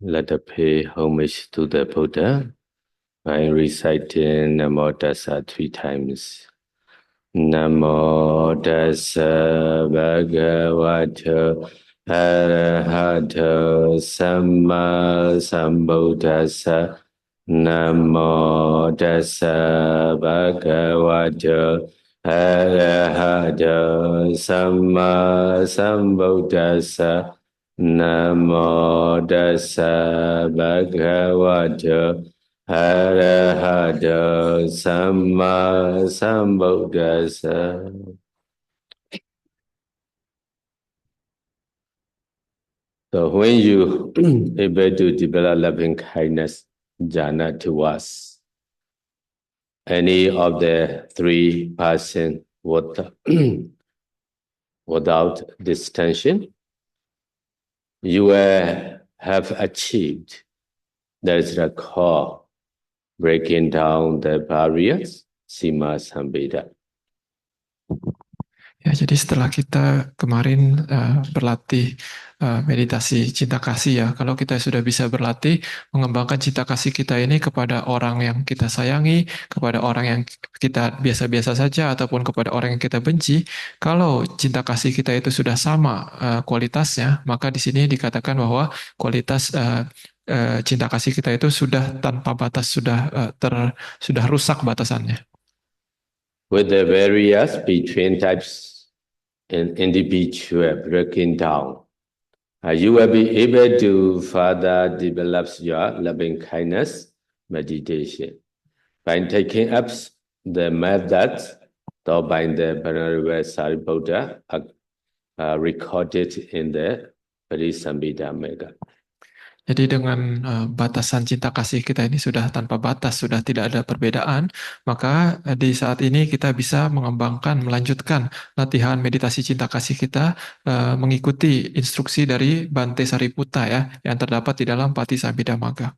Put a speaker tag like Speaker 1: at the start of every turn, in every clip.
Speaker 1: Let us pay homage to the Buddha by reciting Namo Tassa 3 times. Namo Tassa Bhagavato Arahato Samma Sambuddhassa. Namo Tassa Bhagavato Arahato Samma Sambuddhassa. Namo Tassa Bhagavato Arahato Samma Sambuddhassa. So when you able to develop loving kindness, jhana towards any of the 3 persons without distinction, you will have achieved. That is the core, breaking down the barriers, Sima Samveda.
Speaker 2: Ya, jadi setelah kita kemarin berlatih meditasi cinta kasih ya, kalau kita sudah bisa berlatih mengembangkan cinta kasih kita ini kepada orang yang kita sayangi, kepada orang yang kita biasa-biasa saja, ataupun kepada orang yang kita benci, kalau cinta kasih kita itu sudah sama kualitasnya, maka di sini dikatakan bahwa kualitas cinta kasih kita itu sudah tanpa batas, sudah rusak batasannya.
Speaker 1: With the various between types and individual breaking down, you will be able to further develop your loving kindness meditation by taking up the methods taught by the Venerable Sariputta recorded in the Parisambhida Magga.
Speaker 2: Jadi dengan batasan cinta kasih kita ini sudah tanpa batas, sudah tidak ada perbedaan, maka di saat ini kita bisa mengembangkan, melanjutkan latihan meditasi cinta kasih kita mengikuti instruksi dari Bante Sariputta ya, yang terdapat di dalam Patisambhida Magga.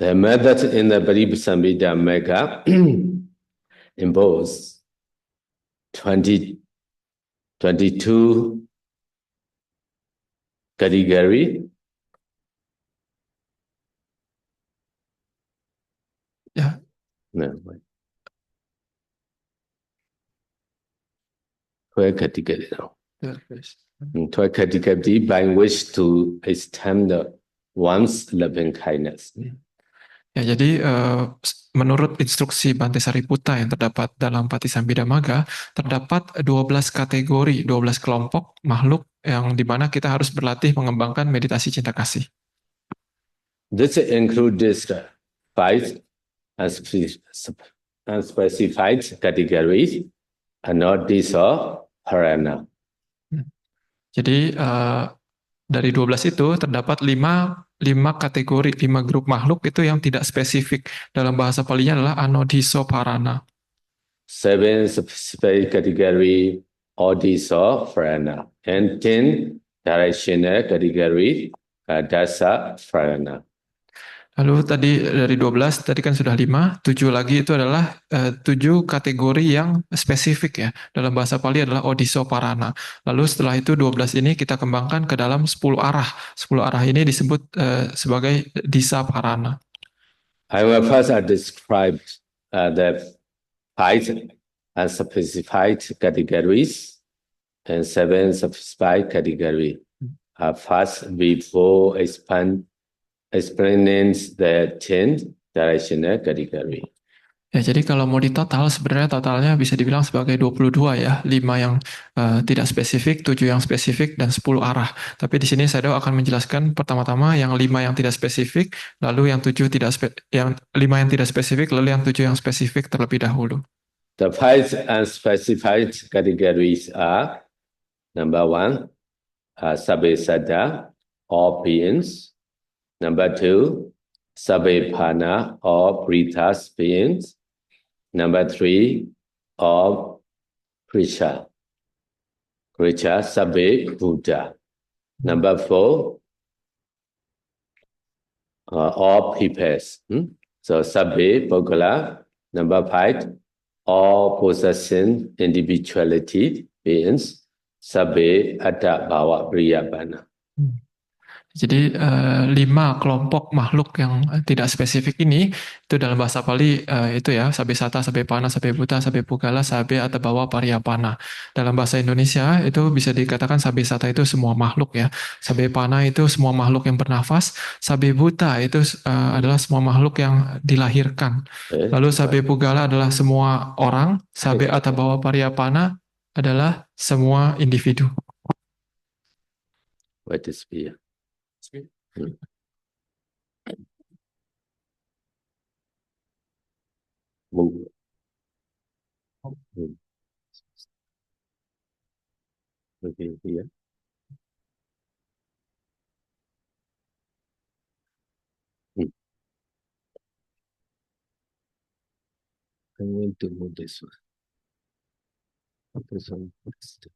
Speaker 1: The method in the Parisambhida Magga involves 22 category.
Speaker 2: Ya.
Speaker 1: No. 12 category now. 12 category by which to extend one's loving kindness.
Speaker 2: Ya, jadi menurut instruksi Bante Sariputta yang terdapat dalam Patisambhida Magga, terdapat 12 kategori, 12 kelompok makhluk yang dimana kita harus berlatih mengembangkan meditasi cinta kasih.
Speaker 1: This includes 5 unspecified categories, and not these are parana.
Speaker 2: Jadi dari 12 itu terdapat 5 kategori, 5 grup makhluk itu yang tidak spesifik. Dalam bahasa Palinya adalah anodhiso parana.
Speaker 1: 7 specific category, odhiso parana, and 10 directional category, dasa parana.
Speaker 2: Lalu tadi dari 12, tadi kan sudah 5, 7 lagi itu adalah 7 kategori yang spesifik ya. Dalam bahasa Pali adalah odhiso parana. Lalu setelah itu 12 ini kita kembangkan ke dalam 10 arah. 10 arah ini disebut sebagai disa parana.
Speaker 1: I will first describe the 5 unspecified categories and 7 specified categories. First, before explaining the 10 directional category.
Speaker 2: Ya, jadi kalau mau ditotal, sebenarnya totalnya bisa dibilang sebagai 22 ya. 5 yang tidak spesifik, 7 yang spesifik, dan 10 arah. Tapi di sini Sayadaw akan menjelaskan pertama-tama yang 5 yang tidak spesifik, lalu yang 5 yang tidak spesifik, lalu yang 7 yang spesifik terlebih dahulu.
Speaker 1: The 5 unspecified categories are: number 1, sabbe saddha, all beings. Number 2, sabbe phana, all breathers beings. Number 3, all creature, sabbe Buddha. Number 4, all peoples. So sabbe Puggala. Number 5, all possessing individuality beings, sabbe atta bhava priyabhana.
Speaker 2: Jadi 5 kelompok makhluk yang tidak spesifik ini itu dalam bahasa Pali itu ya sabe sata, sabe pana, sabe buta, sabe pugala, sabe atabawa pariyapana. Dalam bahasa Indonesia itu bisa dikatakan sabe sata itu semua makhluk ya. Sabe pana itu semua makhluk yang bernafas. Sabe buta itu adalah semua makhluk yang dilahirkan. Lalu sabe pugala adalah semua orang. Sabe atabawa pariyapana adalah semua individu.
Speaker 1: What is fear? Move. Okay, here. I'm going to move this one. This one first.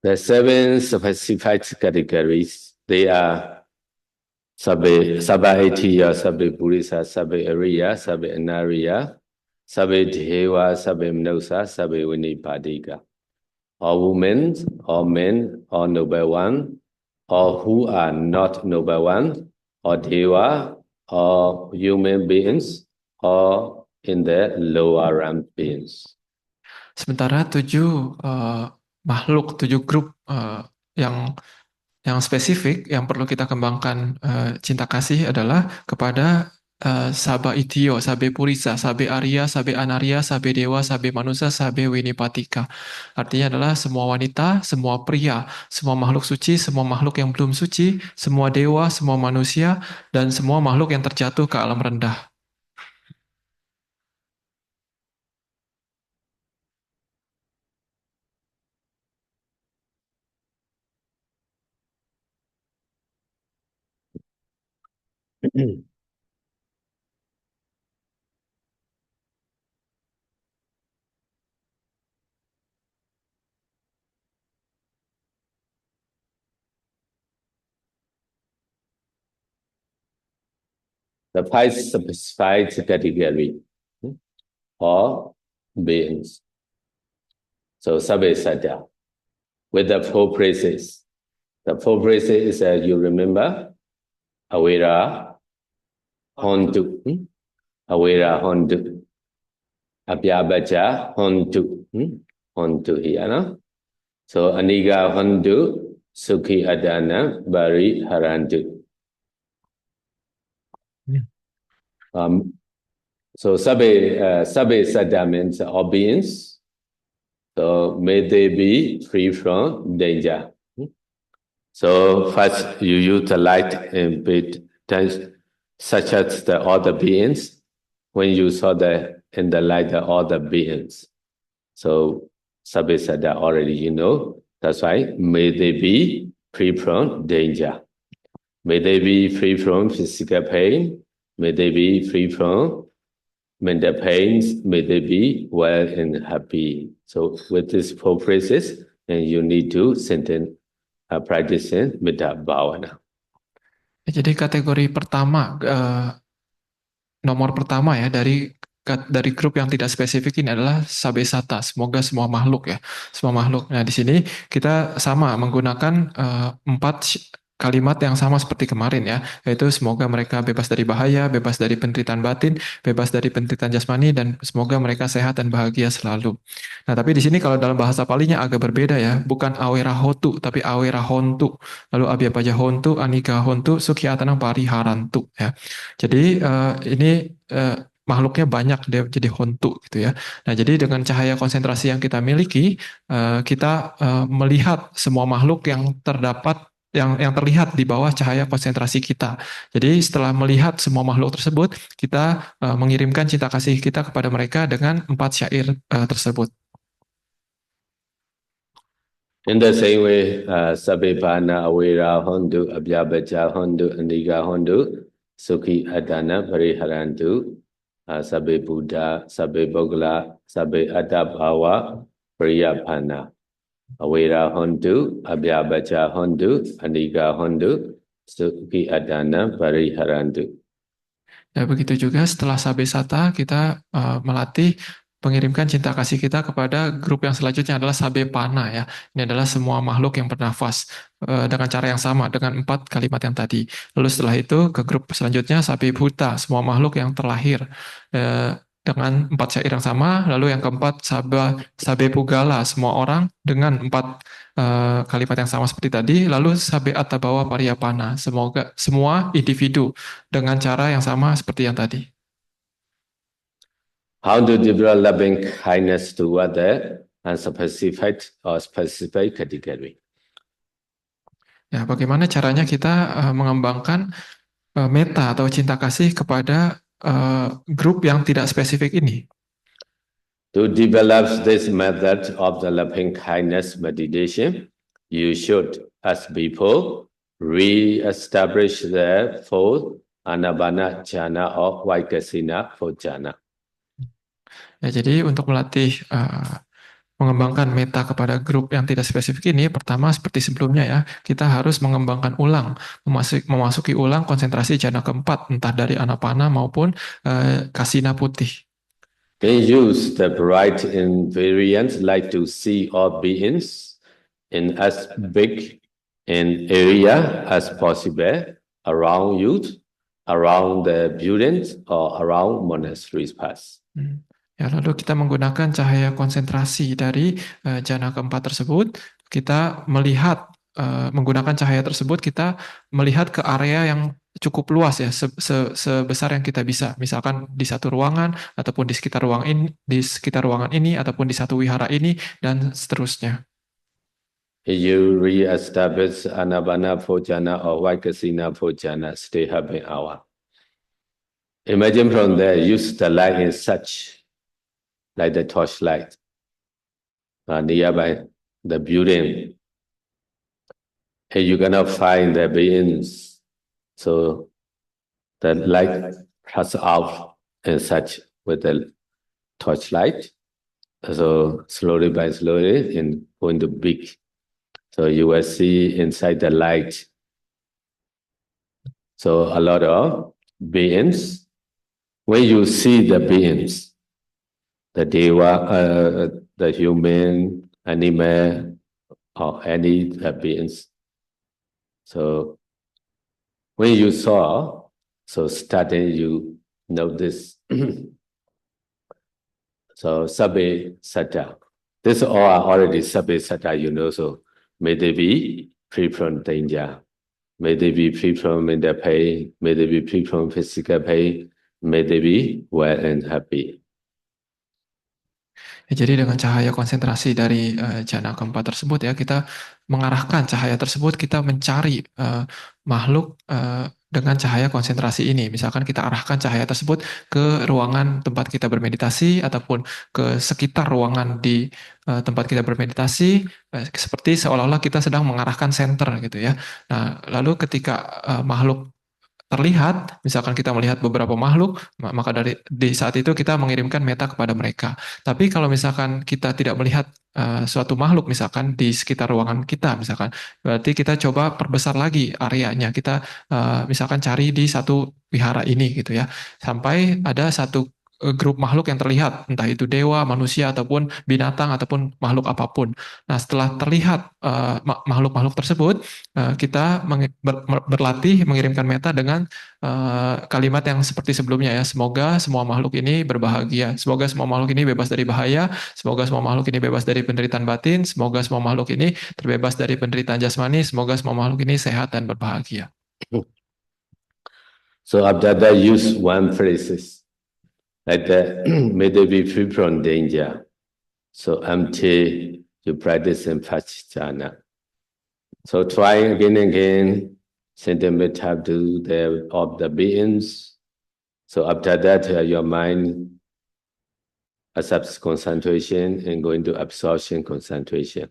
Speaker 1: The 7 specified categories, they are Sabba Etiya, Sabba Purisa, Sabba Ariya, Sabba Anariya, Sabba Deva, Sabba Mnosa, Sabba Vinipadika. All women, all men, all noble one, all who are not noble one, or Deva, or human beings, or in the lower rank beings.
Speaker 2: Sementara 7 makhluk, 7 grup yang spesifik yang perlu kita kembangkan cinta kasih adalah kepada Sabba Itio, Sabe Purisa, Sabe Arya, Sabe Anaria, Sabe Dewa, Sabe Manusa, Sabe Winipatika. Artinya adalah semua wanita, semua pria, semua makhluk suci, semua makhluk yang belum suci, semua dewa, semua manusia, dan semua makhluk yang terjatuh ke alam rendah.
Speaker 1: The 5 specified category or beings. So Sabbe Satya with the 4 phrases. The 4 phrases is you remember Awera, Hontu, Awera, Hontu, Abhyabacha, Hontu, Hontu here, no? So Aniga, Hontu, Sukhi Adana, Bari Harantu. So Sabbe Satya means all beings. So may they be free from danger. So first you use the light in bit such as all the beings. When you saw in the light all the beings. So Sabbe Satya already you know. That's why may they be free from danger. May they be free from physical pain. May they be free from mental pains. May they be well and happy. So with these 4 phrases, and you need to practicing Metta Bhavana.
Speaker 2: Jadi kategori pertama, nomor pertama ya dari grup yang tidak spesifik ini adalah Sabe Sata, semoga semua makhluk ya, semua makhluk. Nah di sini kita sama menggunakan 4 kalimat yang sama seperti kemarin ya, yaitu semoga mereka bebas dari bahaya, bebas dari penderitaan batin, bebas dari penderitaan jasmani, dan semoga mereka sehat dan bahagia selalu. Nah tapi di sini kalau dalam bahasa Palinya agak berbeda ya, bukan awera hotu, tapi awera hontu. Lalu abhyapaja hontu, anika hontu, sukhiatanang pariharantu ya. Jadi ini makhluknya banyak dia jadi hontu gitu ya. Nah jadi dengan cahaya konsentrasi yang kita miliki, kita melihat semua makhluk yang terdapat yang terlihat di bawah cahaya konsentrasi kita. Jadi setelah melihat semua makhluk tersebut, kita mengirimkan cinta kasih kita kepada mereka dengan 4 syair tersebut.
Speaker 1: In the same way, Sabbe Bhana Awera Hondu, Abhyabacha Hondu, Aniga Hondu, Sukhi Adana Pariharantu, Sabbe Buddha, Sabbe Bogla, Sabbe Adabhava, Priyabhana. Awera Hondu, Abhyabacha Hondu, Aniga Hondu, Sukhi Adana Pariharantu.
Speaker 2: Ya, begitu juga setelah Sabesata kita melatih mengirimkan cinta kasih kita kepada grup yang selanjutnya adalah Sabepana ya. Ini adalah semua makhluk yang bernafas dengan cara yang sama dengan 4 kalimat yang tadi. Lalu setelah itu ke grup selanjutnya Sabebhuta, semua makhluk yang terlahir dengan 4 syair yang sama. Lalu yang keempat Sabepugala, semua orang dengan 4 kalimat yang sama seperti tadi. Lalu Sabe Attabawa Pariyapana, semoga semua individu dengan cara yang sama seperti yang tadi.
Speaker 1: How to develop loving kindness toward the unspecified or specific category?
Speaker 2: Ya, bagaimana caranya kita mengembangkan meta atau cinta kasih kepada grup yang tidak spesifik ini?
Speaker 1: To develop this method of the loving kindness meditation, you should, as before, re-establish the four Anabana jhana or Vaikasina for jhana.
Speaker 2: Ya, jadi untuk melatih mengembangkan meta kepada grup yang tidak spesifik ini, pertama seperti sebelumnya ya, kita harus mengembangkan ulang, memasuki ulang konsentrasi jana keempat, entah dari Anapana maupun Kasina putih.
Speaker 1: Then use the bright invariant light to see all beings in as big an area as possible around you, around the buildings or around monasteries paths.
Speaker 2: Ya, lalu kita menggunakan cahaya konsentrasi dari jana keempat tersebut, kita melihat menggunakan cahaya tersebut kita melihat ke area yang cukup luas ya, sebesar yang kita bisa. Misalkan di satu ruangan ataupun di sekitar ruangan ini ataupun di satu wihara ini dan seterusnya.
Speaker 1: You re-establish Anabana Phojana or Vaikasina Phojana, stay happy hour. Imagine from there, use the light in such, like the torchlight, nearby the building. And you're gonna find the beings. So the light cuts out and such with the torchlight. So slowly by slowly and going to big. So you will see inside the light. So a lot of beings. When you see the beings, the deva, the human, animal, or any beings. So when you saw, so starting you notice. So Sabbe Satta. This all are already Sabbe Satta, you know, so may they be free from danger. May they be free from mental pain. May they be free from physical pain. May they be well and happy.
Speaker 2: Ya, jadi dengan cahaya konsentrasi dari jana keempat tersebut ya, kita mengarahkan cahaya tersebut, kita mencari makhluk dengan cahaya konsentrasi ini. Misalkan kita arahkan cahaya tersebut ke ruangan tempat kita bermeditasi ataupun ke sekitar ruangan di tempat kita bermeditasi, seperti seolah-olah kita sedang mengarahkan senter gitu ya. Nah, lalu ketika makhluk terlihat, misalkan kita melihat beberapa makhluk, maka di saat itu kita mengirimkan meta kepada mereka. Tapi kalau misalkan kita tidak melihat suatu makhluk misalkan di sekitar ruangan kita misalkan, berarti kita coba perbesar lagi areanya. Kita misalkan cari di satu wihara ini gitu ya, sampai ada satu grup makhluk yang terlihat, entah itu dewa, manusia, ataupun binatang, ataupun makhluk apapun. Nah, setelah terlihat makhluk-makhluk tersebut, kita berlatih mengirimkan meta dengan kalimat yang seperti sebelumnya ya. Semoga semua makhluk ini berbahagia. Semoga semua makhluk ini bebas dari bahaya. Semoga semua makhluk ini bebas dari penderitaan batin. Semoga semua makhluk ini terbebas dari penderitaan jasmani. Semoga semua makhluk ini sehat dan berbahagia.
Speaker 1: So after that, use one phrases. Like that, may they be free from danger. So until you practice in Pachjana. So try again and again, send a metta to of the beings. So after that, your mind accepts concentration and go into absorption concentration.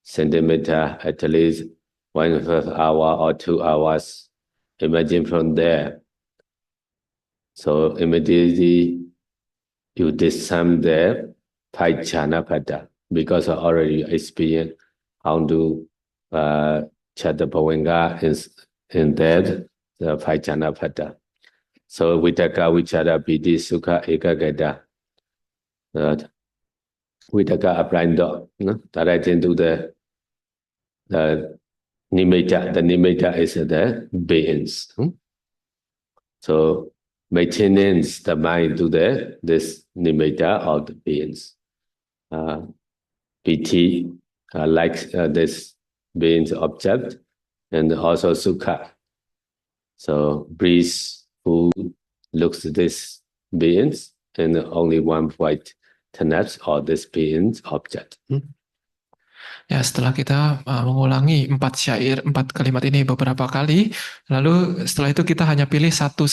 Speaker 1: Send a metta at least 1.5 hour or 2 hours. Imagine from there. So immediately you disarm the five jhana pada because I already experienced how to Chatta Bhavinga is in that the five jhana pada. So Vitaka, Vichara, Piti, Sukha, Ekagata. Vitaka applying directing to the nimitta. The nimitta is the beings. So maintenance the mind to this nimitta of the beings. Piti, like this beings object, and also Sukha. So breathe, food, looks at this beings, and only one point connects all this beings object.
Speaker 2: Ya, setelah kita mengulangi 4 kalimat ini beberapa kali, lalu setelah itu kita hanya pilih satu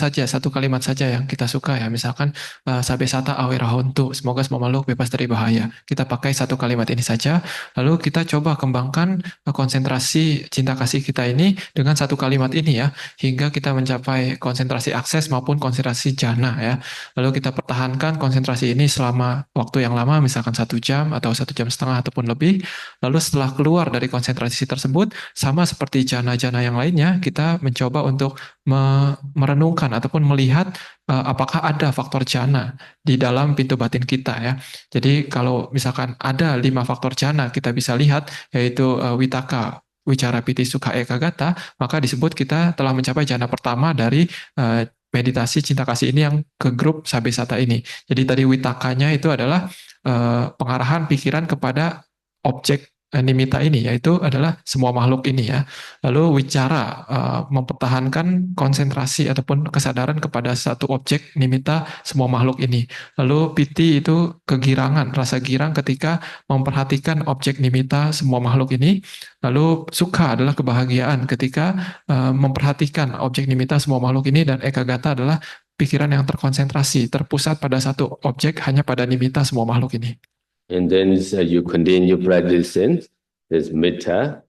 Speaker 2: kalimat saja yang kita suka ya. Misalkan Sabesata awera hontu, semoga semua makhluk bebas dari bahaya. Kita pakai satu kalimat ini saja, lalu kita coba kembangkan konsentrasi cinta kasih kita ini dengan satu kalimat ini ya, hingga kita mencapai konsentrasi akses maupun konsentrasi jana ya. Lalu kita pertahankan konsentrasi ini selama waktu yang lama, misalkan 1 jam atau 1,5 jam ataupun lebih. Lalu setelah keluar dari konsentrasi tersebut, sama seperti jana-jana yang lainnya, kita mencoba untuk merenungkan ataupun melihat apakah ada faktor jana di dalam pintu batin kita ya. Jadi kalau misalkan ada 5 faktor jana kita bisa lihat, yaitu Vitaka, Wicara, Piti, Sukha, Ekagata, maka disebut kita telah mencapai jana pertama dari meditasi cinta kasih ini yang ke grup Sabesata ini. Jadi tadi Witakanya itu adalah pengarahan pikiran kepada objek nimitta ini, yaitu adalah semua makhluk ini ya. Lalu wicara, mempertahankan konsentrasi ataupun kesadaran kepada satu objek nimitta semua makhluk ini. Lalu piti itu kegirangan, rasa girang ketika memperhatikan objek nimitta semua makhluk ini. Lalu sukha adalah kebahagiaan ketika memperhatikan objek nimitta semua makhluk ini. Dan ekagata adalah pikiran yang terkonsentrasi, terpusat pada satu objek, hanya pada nimitta semua makhluk ini.
Speaker 1: And then you continue practicing this metta.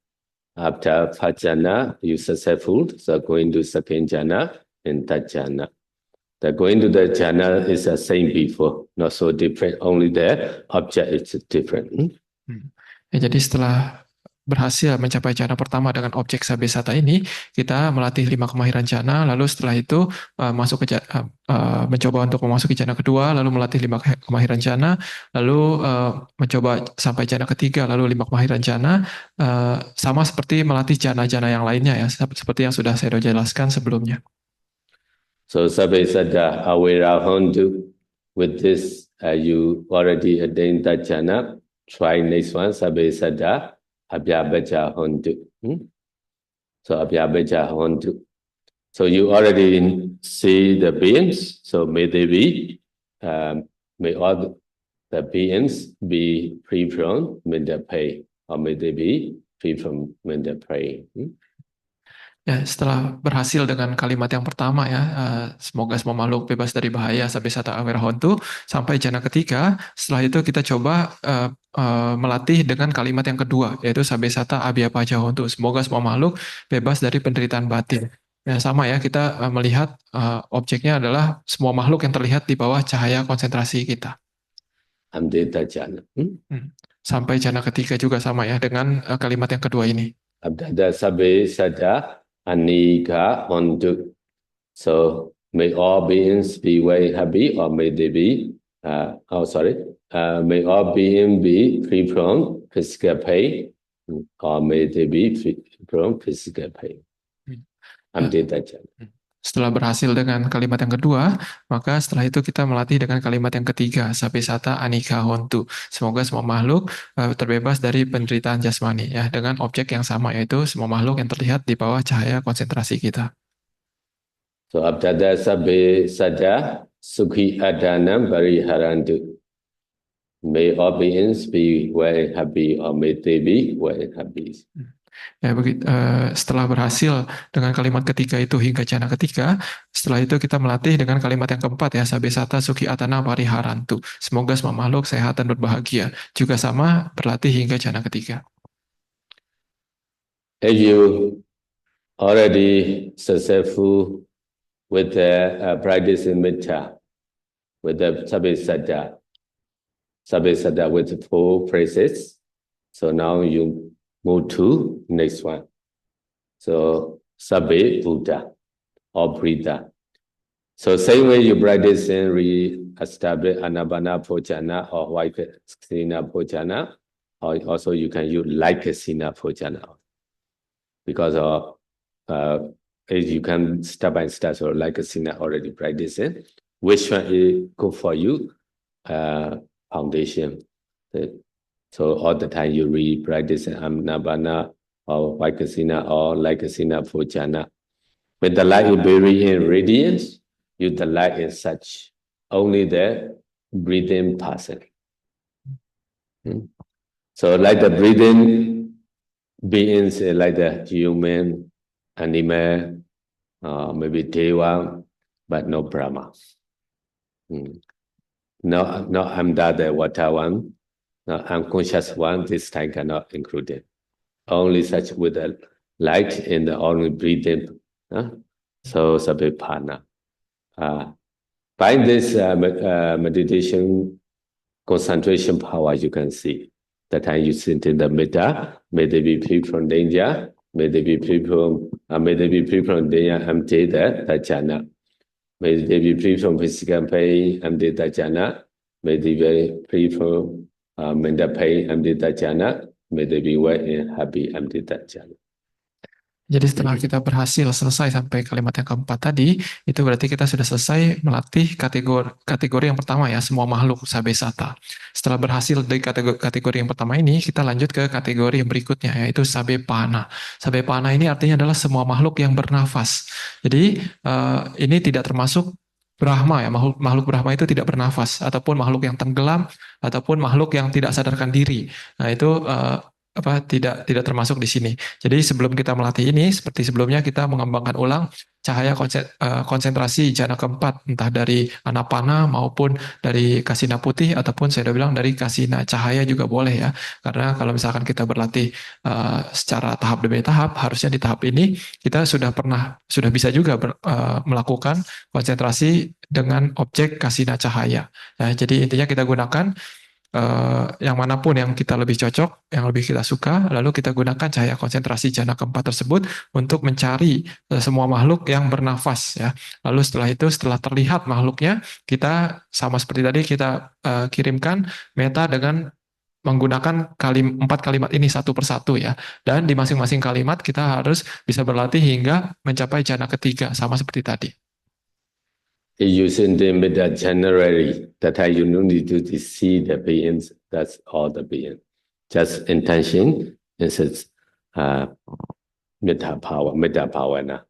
Speaker 1: After first jhana, you successful, so going to second jhana and third jhana. The going to the jhana is the same before, not so different. Only the object is different.
Speaker 2: Ya, jadi setelah berhasil mencapai jana pertama dengan objek Sabesata ini, kita melatih 5 kemahiran jana, lalu setelah itu masuk ke mencoba untuk memasuki jana kedua, lalu melatih 5 kemahiran jana, lalu mencoba sampai jana ketiga, lalu 5 kemahiran jana, sama seperti melatih jana-jana yang lainnya ya, seperti yang sudah saya jelaskan sebelumnya.
Speaker 1: So Sabesata awera hontu, with this you already attained that jhana. Try next one, Sabesata Abhyabaja hontu. So Abhyabaja hontu. So you already see the beings. So may they be, may all the beings be free from mental pain, or may they be free from mental pain.
Speaker 2: Ya, setelah berhasil dengan kalimat yang pertama ya, semoga semua makhluk bebas dari bahaya Sabesata awera hontu, sampai jana ketiga, setelah itu kita coba melatih dengan kalimat yang kedua, yaitu Sabesata abhyapaja hontu, semoga semua makhluk bebas dari penderitaan batin. Ya, sama ya, kita melihat objeknya adalah semua makhluk yang terlihat di bawah cahaya konsentrasi kita.
Speaker 1: Amdeta jhana.
Speaker 2: Sampai jana ketiga juga sama ya, dengan kalimat yang kedua ini.
Speaker 1: Abdada Sabesata Anika hontu. So may all beings be very happy, or may they be, may all beings be free from physical pain, or may they be free from physical pain.
Speaker 2: Setelah berhasil dengan kalimat yang kedua, maka setelah itu kita melatih dengan kalimat yang ketiga, Sabesata anika hontu. Semoga semua makhluk terbebas dari penderitaan jasmani ya, dengan objek yang sama, yaitu semua makhluk yang terlihat di bawah cahaya konsentrasi kita.
Speaker 1: So abdada Sabesata sukhi adanam pariharantu. May all beings be very happy, or may they be very happy.
Speaker 2: Ya, setelah berhasil dengan kalimat ketiga itu hingga jana ketiga, setelah itu kita melatih dengan kalimat yang keempat ya, Sabesata sukhi atana pariharantu. Semoga semua makhluk sehat dan berbahagia. Juga sama, berlatih hingga jana ketiga.
Speaker 1: If you already successful with the practice in metta, with the Sabesata with 4 phrases, so now you move to next one. So Sabbe Buddha, or breather. So same way you practice and re-establish Anapana Bhojana or Vaikasina Bhojana, or also you can use Laikasina Bhojana. Because of as you can step by step, so Laikasina already practicing. Which one is good for you? Foundation. So all the time you re-practice Anapana or Vaikasina or Laikasina Bhojana. When the light is very in radiance, you the light is such only the breathing person. So like the breathing beings like the human, animal, maybe Deva, but no Brahma. No, under the water one, no unconscious one, this time cannot include it. Only such with the light in the only breathing. So Sabipana. By this meditation concentration power, you can see the time you sit in the middle, may they be free from danger, may they be free from danger, empty the jhana. May they be free from physical pain, empty the jhana. May they be free from mental pain, empty the jhana. May they be well and happy, empty the jhana.
Speaker 2: Jadi setelah kita berhasil selesai sampai kalimat yang keempat tadi, itu berarti kita sudah selesai melatih kategori yang pertama ya, semua makhluk sabesata. Setelah berhasil dari kategori yang pertama ini, kita lanjut ke kategori yang berikutnya, yaitu sabepana. Sabepana ini artinya adalah semua makhluk yang bernafas. Jadi ini tidak termasuk Brahma ya, makhluk Brahma itu tidak bernafas, ataupun makhluk yang tenggelam, ataupun makhluk yang tidak sadarkan diri. Nah itu tidak termasuk di sini. Jadi sebelum kita melatih ini, seperti sebelumnya kita mengembangkan ulang cahaya konsentrasi jana keempat, entah dari anapana maupun dari kasina putih, ataupun saya udah bilang dari kasina cahaya juga boleh ya. Karena kalau misalkan kita berlatih secara tahap demi tahap, harusnya di tahap ini kita sudah bisa juga melakukan konsentrasi dengan objek kasina cahaya. Nah, jadi intinya kita gunakan yang manapun yang kita lebih cocok, yang lebih kita suka, lalu kita gunakan cahaya konsentrasi jana keempat tersebut untuk mencari semua makhluk yang bernafas ya. Lalu setelah itu, setelah terlihat makhluknya, kita sama seperti tadi kita kirimkan meta dengan menggunakan 4 kalimat ini satu persatu ya. Dan di masing-masing kalimat kita harus bisa berlatih hingga mencapai jana ketiga, sama seperti tadi.
Speaker 1: Using the metta generally, that you don't need to see the beings, that's all the being. Just intention, this is metta power, metta bhavana.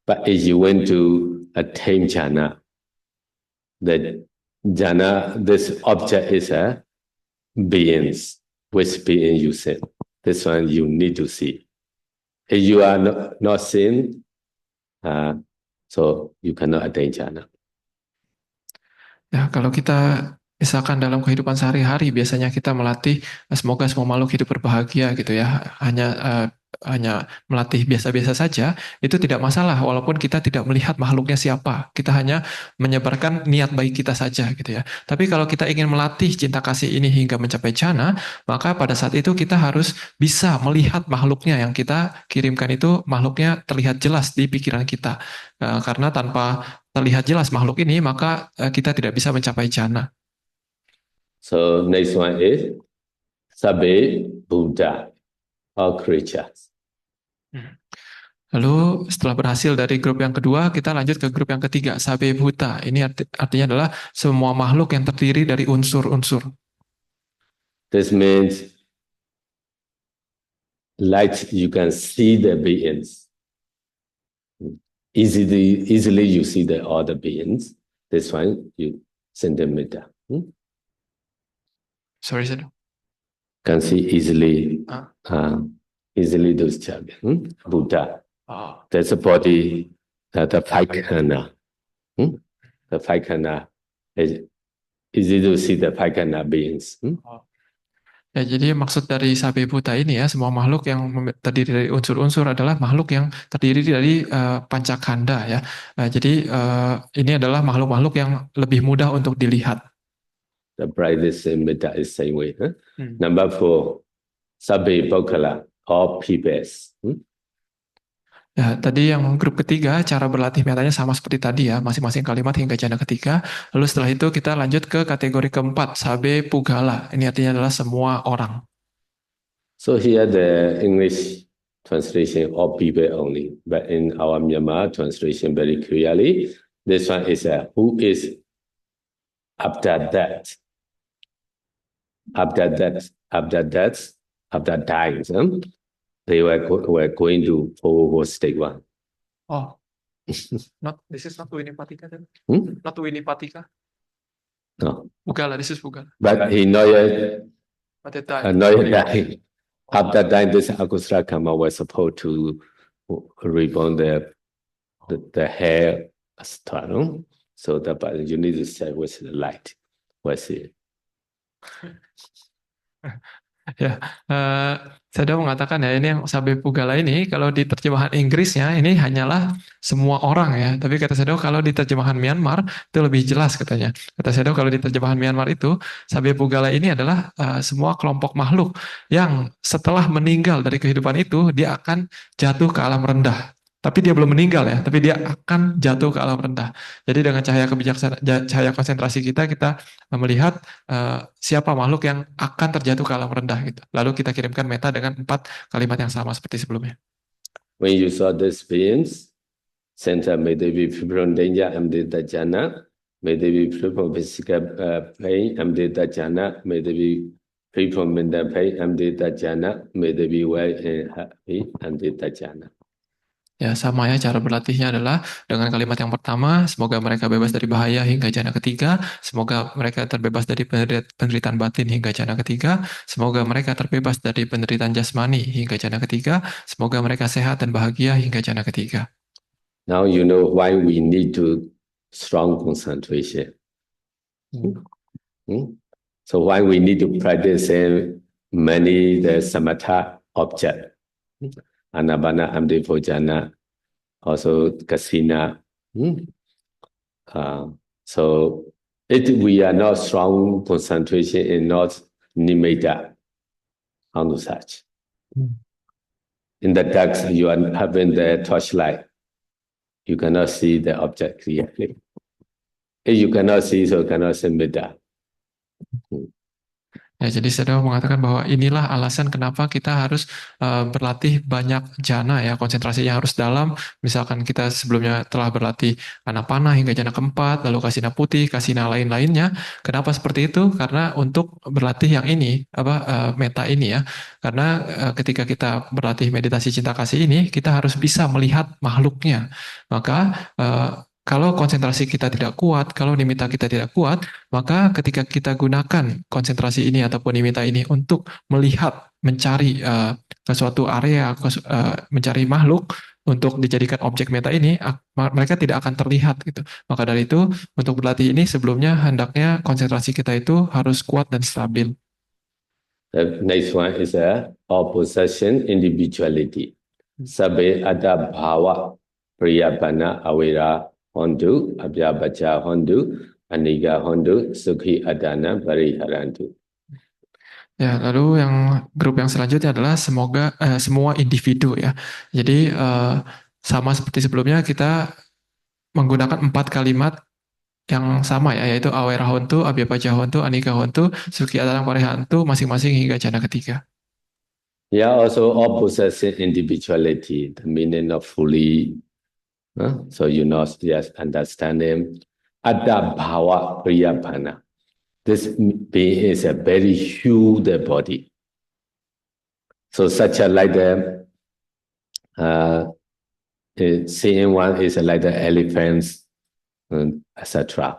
Speaker 1: But as you went to attain jhana, the jhana, this object is a beings, which being you see. This one you need to see. If you are not seeing, so you cannot attain jhana.
Speaker 2: Ya, kalau kita misalkan dalam kehidupan sehari-hari biasanya kita melatih semoga semua makhluk hidup berbahagia gitu ya. Hanya melatih biasa-biasa saja, itu tidak masalah walaupun kita tidak melihat makhluknya siapa. Kita hanya menyebarkan niat baik kita saja gitu ya. Tapi kalau kita ingin melatih cinta kasih ini hingga mencapai jhana, maka pada saat itu kita harus bisa melihat makhluknya yang kita kirimkan itu makhluknya terlihat jelas di pikiran kita. Karena tanpa terlihat jelas makhluk ini, maka kita tidak bisa mencapai jhana.
Speaker 1: So next one is Sabbe Buddha, all creatures.
Speaker 2: Lalu setelah berhasil dari grup yang kedua, kita lanjut ke grup yang ketiga, Sabbe Bhuta. Ini artinya adalah semua makhluk yang terdiri dari unsur-unsur.
Speaker 1: This means like you can see the beings. Easily you see all the beings. This one you send them metta.
Speaker 2: Sorry, sir.
Speaker 1: Can see easily those children. Buddha. There's a body, the five khana. The five khana is easy to see the five khana beings.
Speaker 2: Ya, jadi maksud dari Sabbe Bhuta ini ya, semua makhluk yang terdiri dari unsur-unsur adalah makhluk yang terdiri dari pancakanda ya. Jadi ini adalah makhluk-makhluk yang lebih mudah untuk dilihat.
Speaker 1: The brightest metta is same way. Number 4, Sabbe Bhokala, all peoples.
Speaker 2: Ya, tadi yang grup ketiga, cara berlatih metanya sama seperti tadi ya, masing-masing kalimat hingga jana ketiga. Lalu setelah itu kita lanjut ke kategori keempat, sabe pugala. Ini artinya adalah semua orang.
Speaker 1: So here the English translation of people only, but in our Myanmar translation very clearly, this one is who is after that, after that, after that, after dying. They were going to forward state one.
Speaker 2: Oh, this is not Winipatika then? Not Winipatika?
Speaker 1: No,
Speaker 2: Pugala, this is Pugala.
Speaker 1: but he not yet,
Speaker 2: But it died.
Speaker 1: not yet dying. After dying, this Agustra Kama was supposed to reborn the hair style. So but you need to say with the light. What's it?
Speaker 2: Ya, saya mengatakan ya ini yang sabe pugala ini kalau di terjemahan Inggrisnya ini hanyalah semua orang ya. Tapi kata Sedo kalau di terjemahan Myanmar itu lebih jelas katanya. Kata Sedo kalau di terjemahan Myanmar itu sabe pugala ini adalah semua kelompok makhluk yang setelah meninggal dari kehidupan itu dia akan jatuh ke alam rendah. Tapi dia belum meninggal ya, tapi dia akan jatuh ke alam rendah. Jadi dengan cahaya kebijaksanaan, cahaya konsentrasi kita melihat siapa makhluk yang akan terjatuh ke alam rendah gitu. Lalu kita kirimkan meta dengan 4 kalimat yang sama seperti sebelumnya.
Speaker 1: When you saw this beings, center may they be free from danger, amdita jana, may they be free from physical pain, amdita jana, may they be free from mental pain, amdita jana, may they be well and happy, amdita jana.
Speaker 2: Ya sama ya cara berlatihnya adalah dengan kalimat yang pertama, semoga mereka bebas dari bahaya hingga jana ketiga, semoga mereka terbebas dari penderitaan batin hingga jana ketiga, semoga mereka terbebas dari penderitaan jasmani hingga jana ketiga, semoga mereka sehat dan bahagia hingga jana ketiga.
Speaker 1: Now you know why we need to strong concentration. So why we need to practice many the samatha object. Anabana Amdipojana, also Kasina. So we are not strong concentration and not nimitta on such. In the dark, you are having the torchlight. You cannot see the object clearly. If you cannot see, so you cannot see mitta.
Speaker 2: Ya, jadi saya mengatakan bahwa inilah alasan kenapa kita harus berlatih banyak jana ya, konsentrasinya harus dalam. Misalkan kita sebelumnya telah berlatih anapana hingga jana keempat, lalu kasina putih, kasina lain-lainnya. Kenapa seperti itu? Karena untuk berlatih yang ini, meta ini ya. Karena ketika kita berlatih meditasi cinta kasih ini, kita harus bisa melihat makhluknya. Maka kalau konsentrasi kita tidak kuat, kalau nimitta kita tidak kuat, maka ketika kita gunakan konsentrasi ini ataupun nimitta ini untuk melihat, mencari suatu area, mencari makhluk untuk dijadikan objek meta ini, mereka tidak akan terlihat gitu. Maka dari itu, untuk berlatih ini sebelumnya hendaknya konsentrasi kita itu harus kuat dan stabil.
Speaker 1: The next one is opposition individuality. Sabe ada bhava priyabana awera hondu, abhyabaca hondu, aniga hondu, sukhi adana pariharantu.
Speaker 2: Ya, lalu yang grup yang selanjutnya adalah semoga semua individu ya. Jadi sama seperti sebelumnya kita menggunakan 4 kalimat yang sama ya, yaitu awera hontu, abhyabaca hontu, anika hontu, sukhi adana pariharantu masing-masing hingga jana ketiga.
Speaker 1: Yeah, also opposition individuality, the meaning of fully. So you know, yes, understanding Adda Bhava Priyabhana. This being is a very huge body. So such a like the seeing one is like the elephants, etc.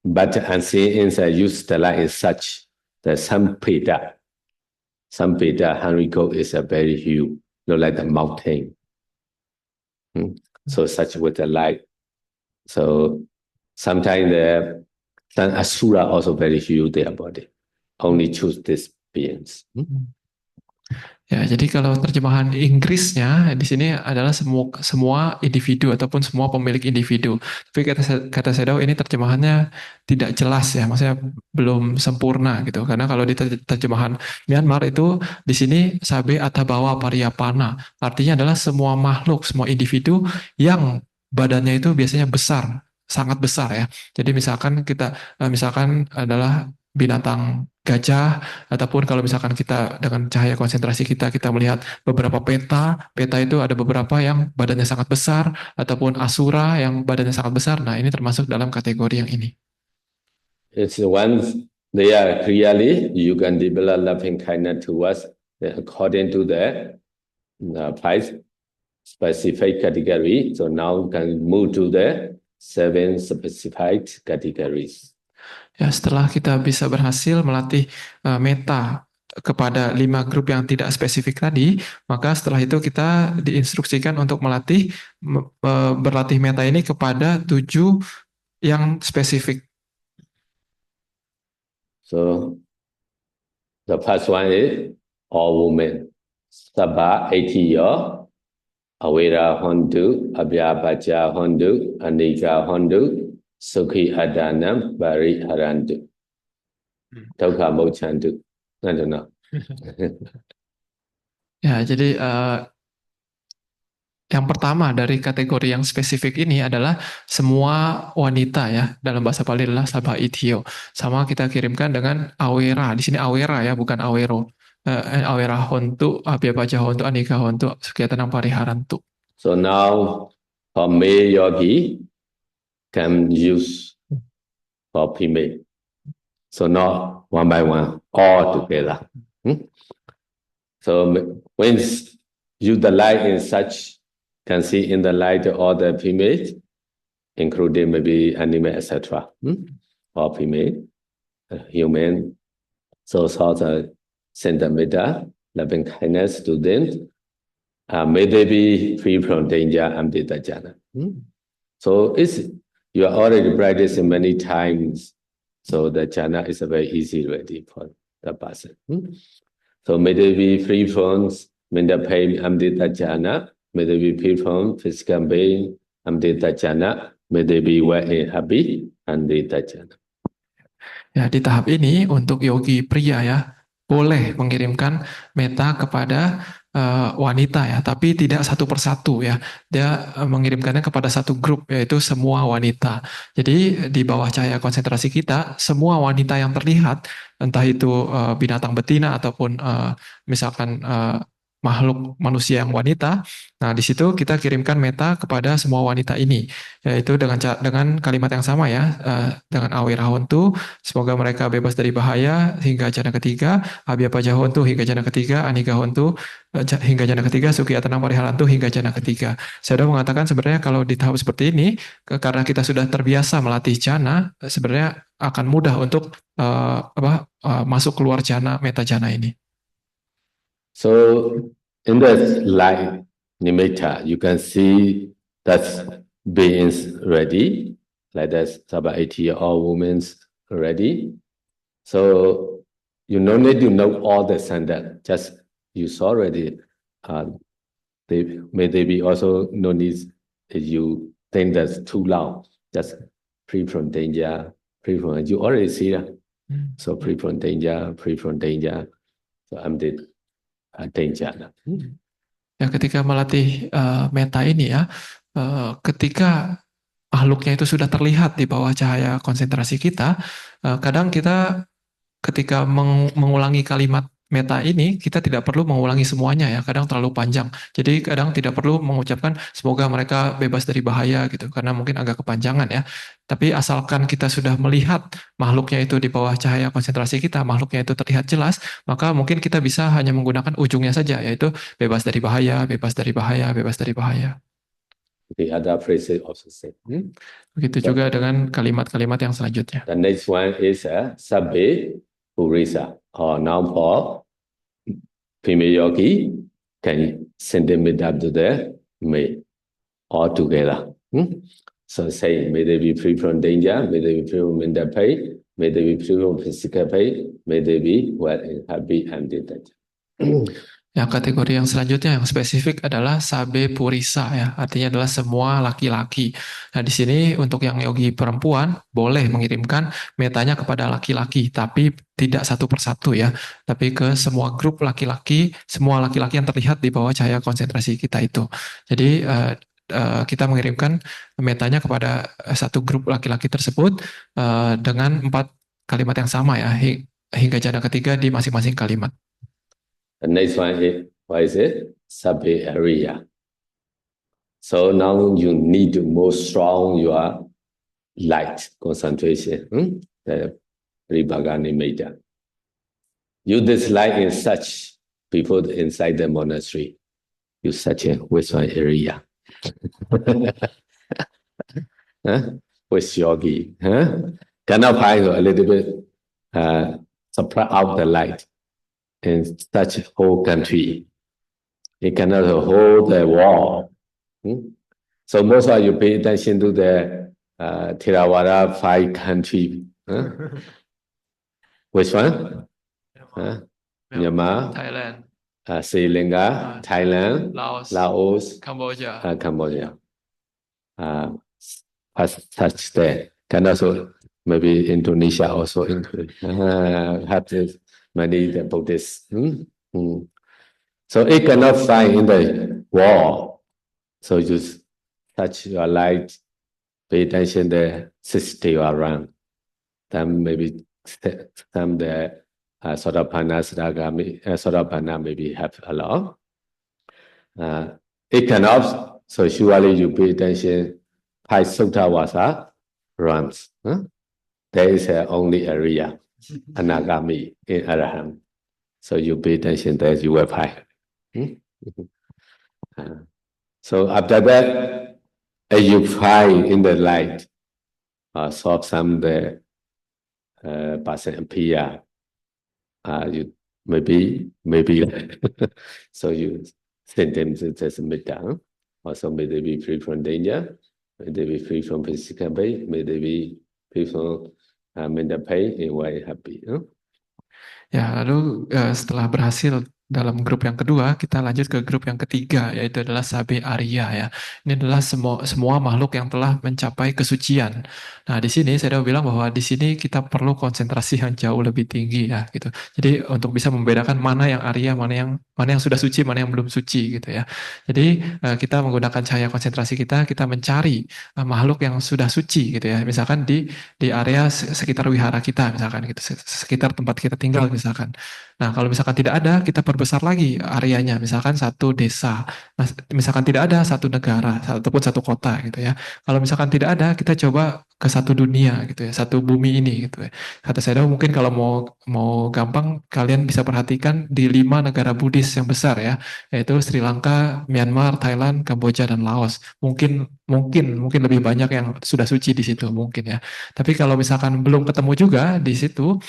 Speaker 1: But unseen is used like is such the Sampeda. Sampeda Henrico is a very huge, look like the mountain. So such with the light. So sometimes the asura also very huge their body. Only choose these beings.
Speaker 2: Ya, jadi kalau terjemahan Inggrisnya di sini adalah semua individu ataupun semua pemilik individu. Tapi kata Sedao ini terjemahannya tidak jelas ya, maksudnya belum sempurna gitu. Karena kalau di terjemahan Myanmar itu di sini Sabe Atabawa Pariyapana, artinya adalah semua makhluk, semua individu yang badannya itu biasanya besar, sangat besar ya. Jadi misalkan adalah binatang gajah, ataupun kalau misalkan kita dengan cahaya konsentrasi kita melihat beberapa peta itu ada beberapa yang badannya sangat besar, ataupun asura yang badannya sangat besar. Nah, ini termasuk dalam kategori yang ini.
Speaker 1: It's once they are clearly, you can develop loving kindness towards according to the five specific category. So now can move to the 7 specified categories.
Speaker 2: Ya, setelah kita bisa berhasil melatih meta kepada 5 grup yang tidak spesifik tadi, maka setelah itu kita diinstruksikan untuk berlatih meta ini kepada 7 yang spesifik.
Speaker 1: So the first one is all women. Sabha Etiyo, Awera Hondu, Abhyapacha Hondu, Anika Hondu, Sukhi Adanam, Bari Harandu. Dukha Mochandu. I don't know.
Speaker 2: Ya, jadi yang pertama dari kategori yang spesifik ini adalah semua wanita ya, dalam bahasa Pali adalah Sabha Itio. Sama kita kirimkan dengan Awera. Di sini Awera ya, bukan Awero. Awera Hontu, Abhyapacha Hontu, Anika Hontu, Sukhiyatanam Pariharantu.
Speaker 1: So now for male yogi can use for female. So not one by one, all together. So when you the light in such, can see in the light all the females, including maybe animal, etc. Or female, human. So sort of centimeter, loving kindness to them. May they be free from danger and Amrita jhana. So you are already practicing many times. So the jhana is a very easy ready for the person. So may they be free from mental pain, Amrita jhana. May they be free from physical pain, Amrita jhana. May they be well and happy, Amrita jhana.
Speaker 2: Ya, di tahap ini untuk yogi pria ya, boleh mengirimkan meta kepada wanita ya, tapi tidak satu persatu ya. Dia mengirimkannya kepada satu grup, yaitu semua wanita. Jadi di bawah cahaya konsentrasi kita, semua wanita yang terlihat, entah itu binatang betina ataupun misalkan makhluk manusia yang wanita. Nah, di situ kita kirimkan meta kepada semua wanita ini, yaitu dengan kalimat yang sama ya, dengan Awira Hontu, semoga mereka bebas dari bahaya hingga jana ketiga, Abhyapacha Hontu hingga jana ketiga, Anika Hontu hingga jana ketiga, Sukhiyatanam Pariharantu hingga jana ketiga. Saya sudah mengatakan sebenarnya kalau di tahap seperti ini, karena kita sudah terbiasa melatih jana, sebenarnya akan mudah untuk masuk keluar jana, meta jana ini.
Speaker 1: So in the light nimitta, you can see that beings ready, like that Sabha 80 all women ready. So you no need to know all the standard, just you saw already. May they be also no need if you think that's too long, just free from danger, free from, you already see that. So free from danger, free from danger. So I'm the danger.
Speaker 2: Ya, ketika melatih meta ini ya, ketika makhluknya itu sudah terlihat di bawah cahaya konsentrasi kita, kadang kita ketika mengulangi kalimat meta ini, kita tidak perlu mengulangi semuanya ya, kadang terlalu panjang. Jadi kadang tidak perlu mengucapkan semoga mereka bebas dari bahaya gitu, karena mungkin agak kepanjangan ya. Tapi asalkan kita sudah melihat makhluknya itu di bawah cahaya konsentrasi kita, makhluknya itu terlihat jelas, maka mungkin kita bisa hanya menggunakan ujungnya saja, yaitu bebas dari bahaya, bebas dari bahaya, bebas dari bahaya.
Speaker 1: The other phrases also say.
Speaker 2: Begitu juga dengan kalimat-kalimat yang selanjutnya.
Speaker 1: The next one is Sabbe Purisa, or noun for female yogi can send them up to the may all together. So say, may they be free from danger, may they be free from mental pain, may they be free from physical pain, may they be well and happy and detached.
Speaker 2: Yang kategori yang selanjutnya yang spesifik adalah Sabe Purisa ya, artinya adalah semua laki-laki. Nah, di sini untuk yang yogi perempuan boleh mengirimkan metanya kepada laki-laki, tapi tidak satu persatu ya, tapi ke semua grup laki-laki, semua laki-laki yang terlihat di bawah cahaya konsentrasi kita itu. Jadi kita mengirimkan metanya kepada satu grup laki-laki tersebut dengan 4 kalimat yang sama ya, hingga jana ketiga di masing-masing kalimat.
Speaker 1: The next one is, what is it? Sabe area. So now you need to more strong your light concentration. The Pribhagani Metta. Use this light in such people inside the monastery. Use such a which one area? With yogi. Cannot find a little bit supply out the light in such whole country. It cannot hold the wall. So most of you pay attention to the Theravada 5 country. Which one? Myanmar,
Speaker 2: Thailand,
Speaker 1: Sri Lanka, Thailand, Laos,
Speaker 2: Cambodia.
Speaker 1: Cambodia. As such there. Can also maybe Indonesia also include have this many the Buddhists. So it cannot find in the wall. So just touch your light, pay attention the system around. Then maybe some the Sotapanna, Sotapanna maybe have a lot. It cannot, so surely you pay attention, Pai Sutta Vasa runs. There is only area, Anagami in Arahant. So you pay attention there, you will find. So after that, you find in the light, saw some the person appear. You maybe so you send them to just metta. Also, may they be free from danger, may they be free from physical pain, may they be free from mental pain, and why happy.
Speaker 2: Ya, lalu setelah berhasil dalam grup yang kedua, kita lanjut ke grup yang ketiga, yaitu adalah Sabe Arya ya. Ini adalah semua makhluk yang telah mencapai kesucian. Nah, di sini saya udah bilang bahwa di sini kita perlu konsentrasi yang jauh lebih tinggi ya, gitu. Jadi untuk bisa membedakan mana yang Arya, mana yang sudah suci, mana yang belum suci, gitu ya. Jadi kita menggunakan cahaya konsentrasi kita mencari makhluk yang sudah suci, gitu ya. Misalkan di area sekitar wihara kita, misalkan gitu, sekitar tempat kita tinggal, misalkan. Nah, kalau misalkan tidak ada, kita perbesar lagi areanya, misalkan satu desa, nah, misalkan tidak ada satu negara, ataupun satu kota gitu ya. Kalau misalkan tidak ada, kita coba ke satu dunia gitu ya, satu bumi ini gitu ya. Kata saya mungkin kalau mau gampang, kalian bisa perhatikan di 5 negara Buddhis yang besar ya, yaitu Sri Lanka, Myanmar, Thailand, Kamboja, dan Laos. Mungkin lebih banyak yang sudah suci di situ mungkin ya. Tapi kalau misalkan belum ketemu juga di situ,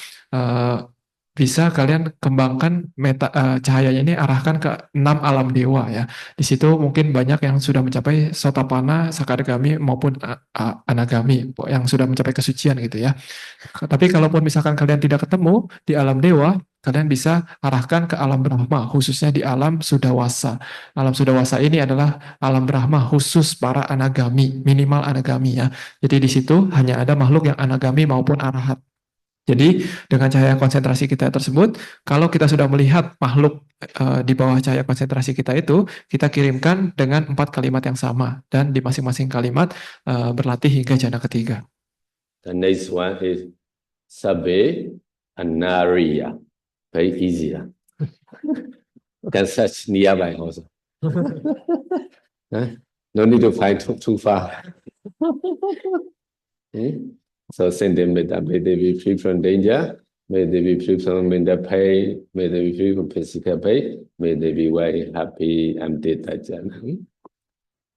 Speaker 2: bisa kalian kembangkan cahayanya ini arahkan ke 6 alam dewa ya. Di situ mungkin banyak yang sudah mencapai Sotapanna, Sakadagami maupun Anagami yang sudah mencapai kesucian gitu ya. Tapi kalaupun misalkan kalian tidak ketemu di alam dewa, kalian bisa arahkan ke alam Brahma, khususnya di alam Sudawasa. Alam Sudawasa ini adalah alam Brahma khusus para Anagami, minimal Anagami ya. Jadi di situ hanya ada makhluk yang Anagami maupun Arahat. Jadi dengan cahaya konsentrasi kita tersebut, kalau kita sudah melihat makhluk di bawah cahaya konsentrasi kita itu, kita kirimkan dengan 4 kalimat yang sama dan di masing-masing kalimat berlatih hingga jana ketiga.
Speaker 1: The next one is Sabe Anariya. Very easy. Can search nearby also. No need to find too far. So send them may they be free from danger, may they be free from mental pain, may they be free from physical pain, may they be very happy and dead.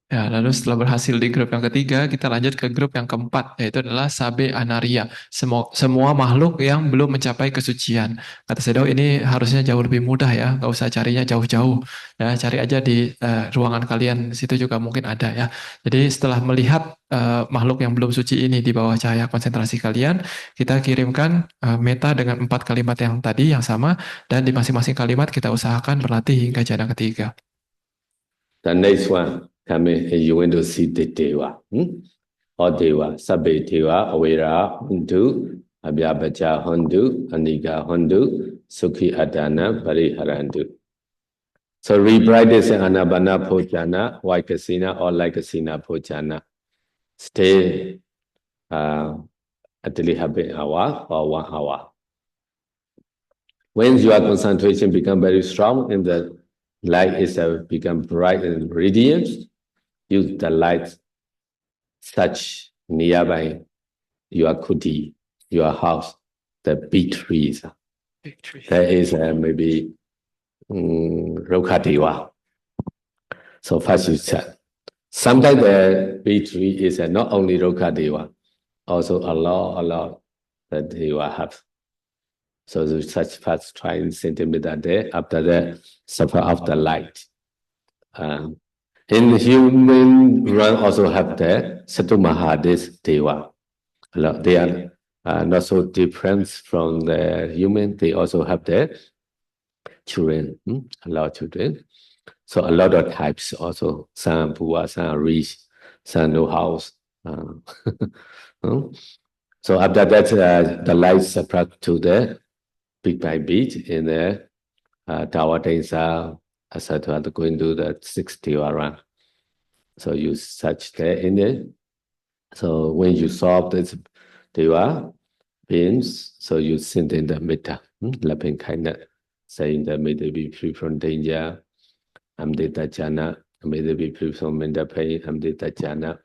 Speaker 2: Ya, lalu setelah berhasil di grup yang ketiga, kita lanjut ke grup yang keempat, yaitu adalah Sabe Anaria. Semua makhluk yang belum mencapai kesucian. Kata Sedo, ini harusnya jauh lebih mudah ya, nggak usah carinya jauh-jauh. Ya, cari aja di ruangan kalian, situ juga mungkin ada ya. Jadi setelah melihat makhluk yang belum suci ini di bawah cahaya konsentrasi kalian, kita kirimkan meta dengan 4 kalimat yang tadi, yang sama, dan di masing-masing kalimat kita usahakan berlatih hingga jana ketiga.
Speaker 1: The next one, come in, you want to see the Deva. Or Deva, Sabbe Deva, Awera, Hundu, Abhyabacha Hundu, Anika Hundu, Sukhi Adana, Pariharandu. So re-practice Anabana Pojana, Vaikasina or Likasina Pojana. Stay at least half an hour or 1 hour. When your concentration becomes very strong and the light is become bright and radiant, use the light such nearby your kuti, your house, the big trees. There is maybe Rokadeva. So first you said. Sometimes the big tree is not only Rokadeva, also a lot that Deva have. So such first try centimeter there. After that, suffer of the light. In human realm also have the Satumahadis Deva. They are not so different from the human. They also have the children, a lot of children. So a lot of types also. Some poor, some rich, some no house. So after that, the light spread to the bit by bit in the tower densa, etc. Going to the 60 around. So you search there in it. So when you solve this Deva beings, so you send in the metta, loving kindness, saying that may they be free from danger, Amdita Jana, may they be free from mental pain, Amdita Jana,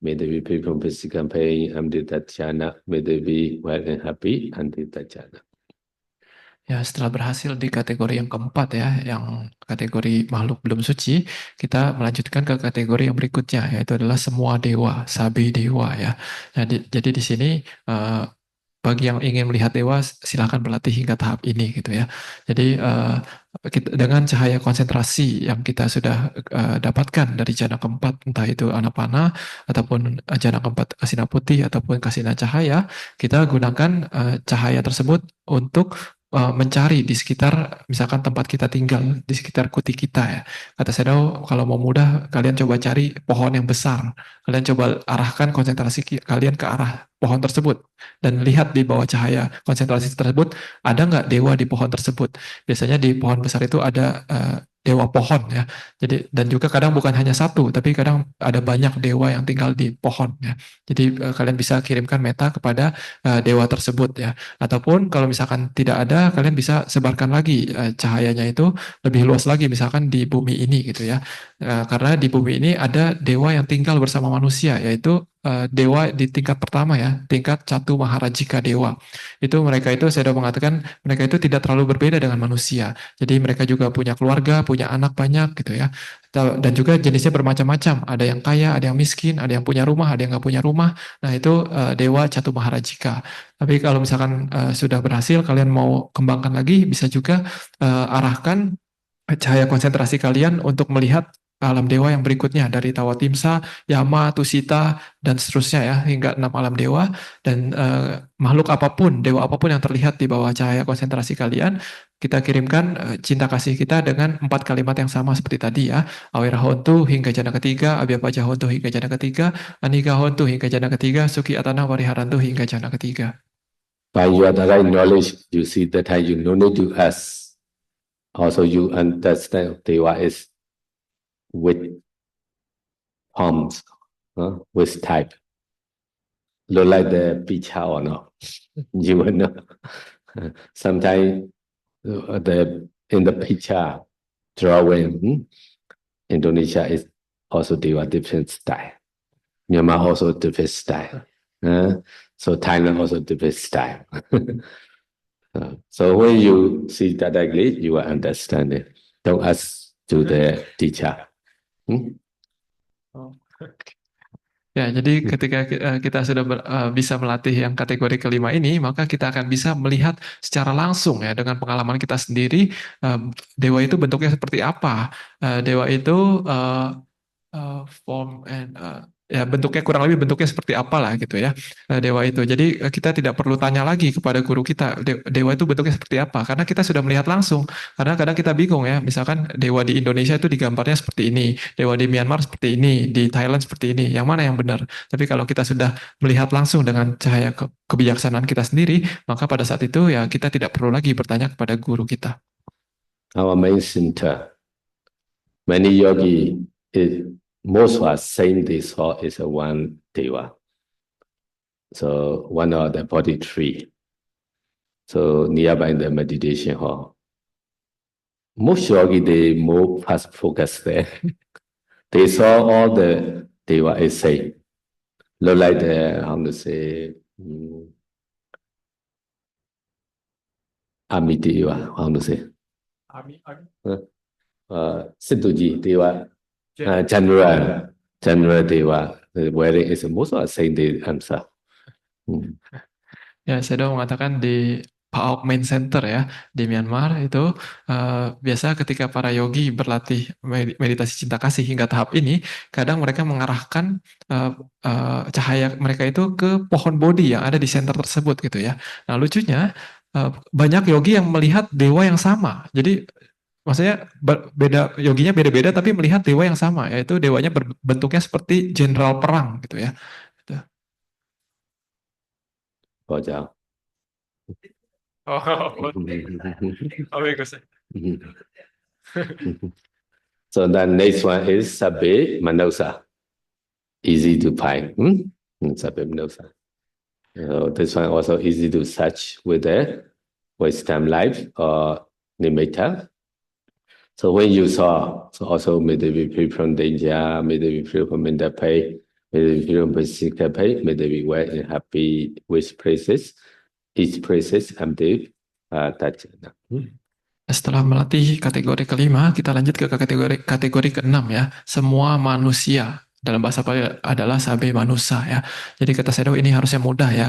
Speaker 1: may they be free from physical pain, Amdita Jana, may they be well and happy, Amdita Jana.
Speaker 2: Ya, setelah berhasil di kategori yang keempat ya, yang kategori makhluk belum suci, kita melanjutkan ke kategori yang berikutnya, yaitu adalah semua dewa, sabi dewa ya. Jadi di sini bagi yang ingin melihat dewa, silakan berlatih hingga tahap ini gitu ya. Jadi dengan cahaya konsentrasi yang kita sudah dapatkan dari jana keempat, entah itu anapana ataupun jana keempat kasina putih ataupun kasina cahaya, kita gunakan cahaya tersebut untuk mencari di sekitar misalkan tempat kita tinggal, di sekitar kuti kita ya. Kata Sedo, kalau mau mudah kalian coba cari pohon yang besar. Kalian coba arahkan konsentrasi kalian ke arah pohon tersebut dan lihat di bawah cahaya konsentrasi tersebut ada nggak dewa di pohon tersebut. Biasanya di pohon besar itu ada dewa pohon ya. Jadi dan juga kadang bukan hanya satu, tapi kadang ada banyak dewa yang tinggal di pohon ya. Jadi kalian bisa kirimkan meta kepada dewa tersebut ya. Ataupun kalau misalkan tidak ada, kalian bisa sebarkan lagi cahayanya itu lebih luas lagi, misalkan di bumi ini gitu ya. Karena di bumi ini ada dewa yang tinggal bersama manusia, yaitu dewa di tingkat pertama ya, tingkat Catu Maharajika Dewa. Itu mereka itu saya sudah mengatakan mereka itu tidak terlalu berbeda dengan manusia. Jadi mereka juga punya keluarga, punya anak banyak gitu ya. Dan juga jenisnya bermacam-macam. Ada yang kaya, ada yang miskin, ada yang punya rumah, ada yang nggak punya rumah. Nah itu dewa Catu Maharajika. Tapi kalau misalkan sudah berhasil, kalian mau kembangkan lagi, bisa juga arahkan cahaya konsentrasi kalian untuk melihat alam dewa yang berikutnya dari Tawatimsa, Yama, Tusita, dan seterusnya ya hingga 6 alam dewa dan makhluk apapun, dewa apapun yang terlihat di bawah cahaya konsentrasi kalian, kita kirimkan cinta kasih kita dengan 4 kalimat yang sama seperti tadi ya. Awira Hontu hingga jana ketiga, Abhyapaja Hontu hingga jana ketiga, Anika Hontu hingga jana ketiga, Suki Atana Wariharantu hingga jana ketiga.
Speaker 1: By your right knowledge, you see that you no need to ask. Also, you understand Deva is with forms, with type. Look like the picture or not? You will know. Sometimes in the picture drawing, Indonesia is also Deva different style. Myanmar also different style. So Thailand also different style. So when you see that directly, you will understand it. Don't ask to the teacher.
Speaker 2: Oh. Ya, jadi ketika kita sudah bisa melatih yang kategori kelima ini, maka kita akan bisa melihat secara langsung ya dengan pengalaman kita sendiri, eh, dewa itu bentuknya seperti apa. Dewa itu eh, form and ya bentuknya kurang lebih bentuknya seperti apalah gitu ya, dewa itu. Jadi kita tidak perlu tanya lagi kepada guru kita dewa itu bentuknya seperti apa karena kita sudah melihat langsung. Karena kadang kita bingung ya, misalkan dewa di Indonesia itu digambarnya seperti ini, dewa di Myanmar seperti ini, di Thailand seperti ini, yang mana yang benar. Tapi kalau kita sudah melihat langsung dengan cahaya kebijaksanaan kita sendiri, maka pada saat itu ya kita tidak perlu lagi bertanya kepada guru kita.
Speaker 1: Our main center, many yogi, most are saying this hall is a one deva. So one of the body tree. So nearby the meditation hall. Most yogi, they more fast focus there. They saw all the deva is same. Look like the, how to say, army deva, how to say?
Speaker 2: Army.
Speaker 1: Sidduji deva, general deva, wearing is most are saying the answer.
Speaker 2: Ya, saya udah mengatakan di PAOK Main Center ya, di Myanmar itu biasa ketika para yogi berlatih meditasi cinta kasih hingga tahap ini, kadang mereka mengarahkan cahaya mereka itu ke pohon bodhi yang ada di center tersebut gitu ya. Nah lucunya banyak yogi yang melihat dewa yang sama. Jadi maksudnya beda yoginya beda-beda tapi melihat dewa yang sama, yaitu dewanya berbentuknya seperti jenderal perang gitu ya. Gitu.
Speaker 1: Bojang.
Speaker 2: Oh, bagus.
Speaker 1: So the next one is Sabbe Manosa. Easy to find. Sabbe Manosa. This one also easy to search with the wisdom life or nimitta. So when you saw, so also may they be free from danger, may they be free from mental pain, may they be free from physical pain, may they be well and happy with places, each places empty, touch.
Speaker 2: Setelah melatih kategori kelima, kita lanjut ke kategori keenam ya. Semua manusia dalam bahasa Pali adalah sabe manusa ya. Jadi kata Sedo ini harusnya mudah ya,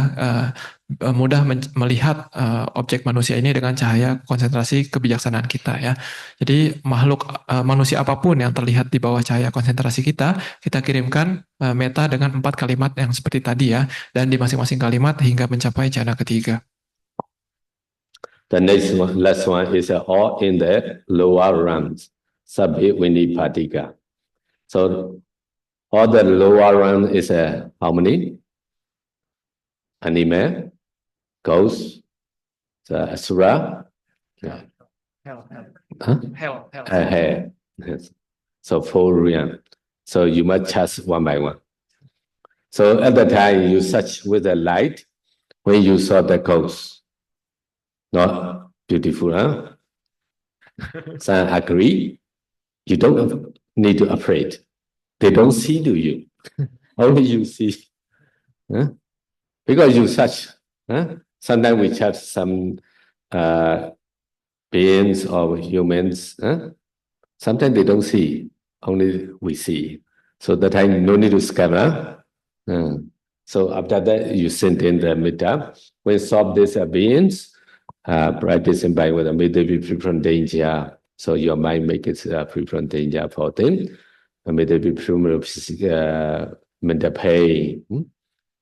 Speaker 2: mudah melihat objek manusia ini dengan cahaya konsentrasi kebijaksanaan kita ya. Jadi makhluk manusia apapun yang terlihat di bawah cahaya konsentrasi kita kirimkan meta dengan 4 kalimat yang seperti tadi ya, dan di masing-masing kalimat hingga mencapai jana ketiga.
Speaker 1: The next one, last one is all in the lower realms, Sabbe Vinipatika. So all the lower realm is how many? Anime, ghost, the asura,
Speaker 2: Hell.
Speaker 1: hell. Yes. So 4 realm. So you must chant one by one. So at the time you search with the light when you saw the ghost. Not beautiful, huh? Some agree. You don't need to afraid. They don't see to you. Only you see. Huh? Because you search. Huh? Sometimes we chat some beings or humans. Huh? Sometimes they don't see. Only we see. So that time no need to scare. Huh? So after that you send in the middle. When solve these beings, practicing by with may they be free from danger. So your mind make it free from danger for them. May they be free from mental pain.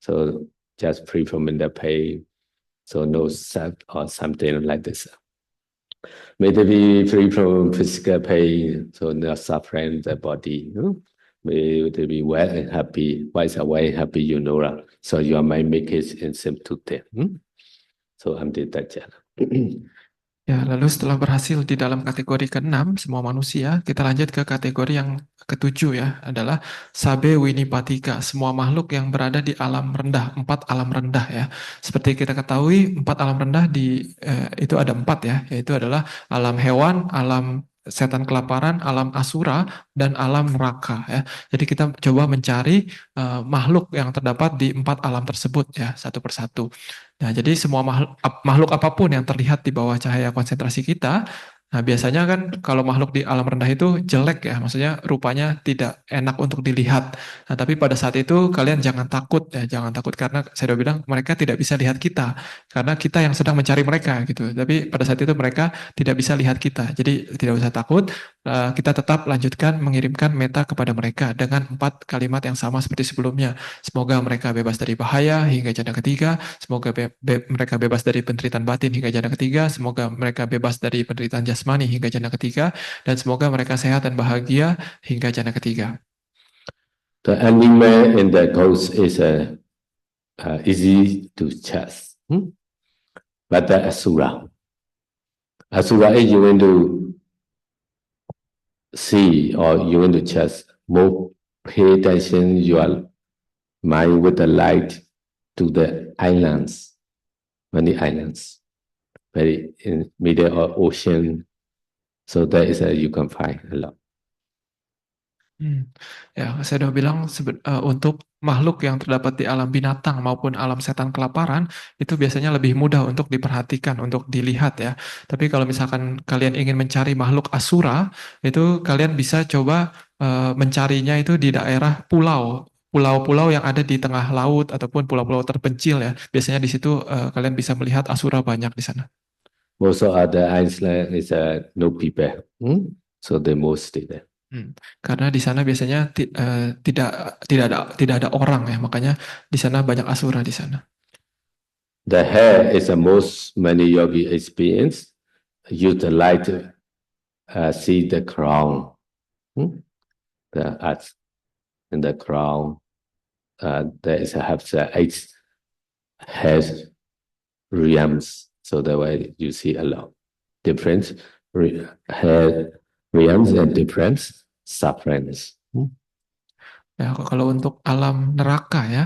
Speaker 1: So just free from mental pain. So no sad or something like this. May they be free from physical pain. So no suffering the body. May they be well and happy. Why is away happy? You know. So your mind make it in sympathy. So I'm did that.
Speaker 2: Ya, lalu setelah berhasil di dalam kategori keenam, semua manusia, kita lanjut ke kategori yang ketujuh ya, adalah Sabe Winipatika, semua makhluk yang berada di alam rendah, 4 alam rendah ya. Seperti kita ketahui, 4 alam rendah itu ada 4 ya, yaitu adalah alam hewan, alam setan kelaparan, alam asura, dan alam neraka ya. Jadi kita coba mencari makhluk yang terdapat di 4 alam tersebut ya, satu persatu. Nah, jadi semua makhluk apapun yang terlihat di bawah cahaya konsentrasi kita, Nah, biasanya kan kalau makhluk di alam rendah itu jelek ya, maksudnya rupanya tidak enak untuk dilihat. Nah, tapi pada saat itu kalian jangan takut ya, jangan takut karena saya udah bilang mereka tidak bisa lihat kita karena kita yang sedang mencari mereka gitu. Tapi pada saat itu mereka tidak bisa lihat kita. Jadi tidak usah takut, kita tetap lanjutkan mengirimkan meta kepada mereka dengan 4 kalimat yang sama seperti sebelumnya. Semoga mereka bebas dari bahaya hingga janda ketiga, semoga mereka bebas dari penderitaan batin hingga janda ketiga, semoga mereka bebas dari penderitaan jasmani hingga janda ketiga, dan semoga mereka sehat dan bahagia hingga janda ketiga.
Speaker 1: The animal in the ghost is easy to chase. But the Asura is you want to see or you want to just more pay attention your mind with the light to the islands, many islands, very in middle of ocean. So that is you can find a lot.
Speaker 2: Ya, saya udah bilang untuk makhluk yang terdapat di alam binatang maupun alam setan kelaparan itu biasanya lebih mudah untuk diperhatikan, untuk dilihat ya. Tapi kalau misalkan kalian ingin mencari makhluk asura, itu kalian bisa coba mencarinya itu di daerah pulau-pulau yang ada di tengah laut ataupun pulau-pulau terpencil ya. Biasanya di situ kalian bisa melihat asura banyak di sana.
Speaker 1: Most of the island is no people, so they most stay there.
Speaker 2: Karena di sana biasanya tidak ada orang ya, makanya di sana banyak asura di sana.
Speaker 1: The hair is the most many yogi experience. Use the light to see the crown, the arts in the crown. There is have the 8 head realms, so that way you see a lot different head realms and different sufferings.
Speaker 2: Ya, kalau untuk alam neraka ya,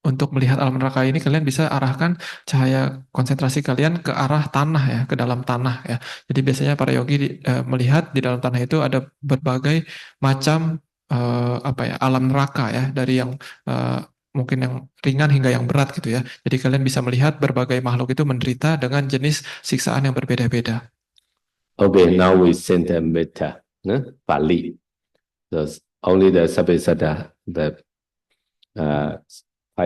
Speaker 2: untuk melihat alam neraka ini kalian bisa arahkan cahaya konsentrasi kalian ke arah tanah ya, ke dalam tanah ya. Jadi biasanya para yogi melihat di dalam tanah itu ada berbagai macam alam neraka ya, dari yang mungkin yang ringan hingga yang berat gitu ya. Jadi kalian bisa melihat berbagai makhluk itu menderita dengan jenis siksaan yang berbeda-beda.
Speaker 1: Okay, now we send the metta, Pali. Only the Sabesada, the 5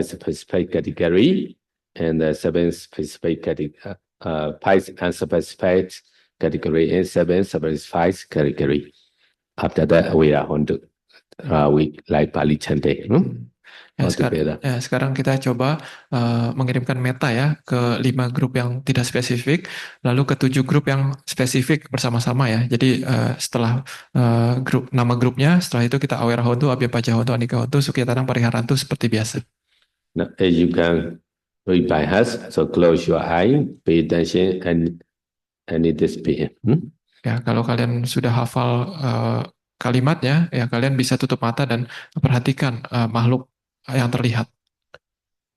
Speaker 1: specific category, and the 7 specific category, 5 unspecified category, and 7 specified category. After that, we are on to we like Pali chanting.
Speaker 2: Sekarang kita coba mengirimkan meta ya ke 5 grup yang tidak spesifik, lalu ke 7 grup yang spesifik bersama-sama ya. Jadi setelah nama grupnya, setelah itu kita Awera Hontu, Abya Paja Hontu, Anika Hontu, Sukyatanang Pariharantu seperti biasa.
Speaker 1: Now, as you can read by heart, so close your eye, pay attention, and any display.
Speaker 2: Ya, kalau kalian sudah hafal kalimatnya, ya kalian bisa tutup mata dan perhatikan makhluk yang terlihat.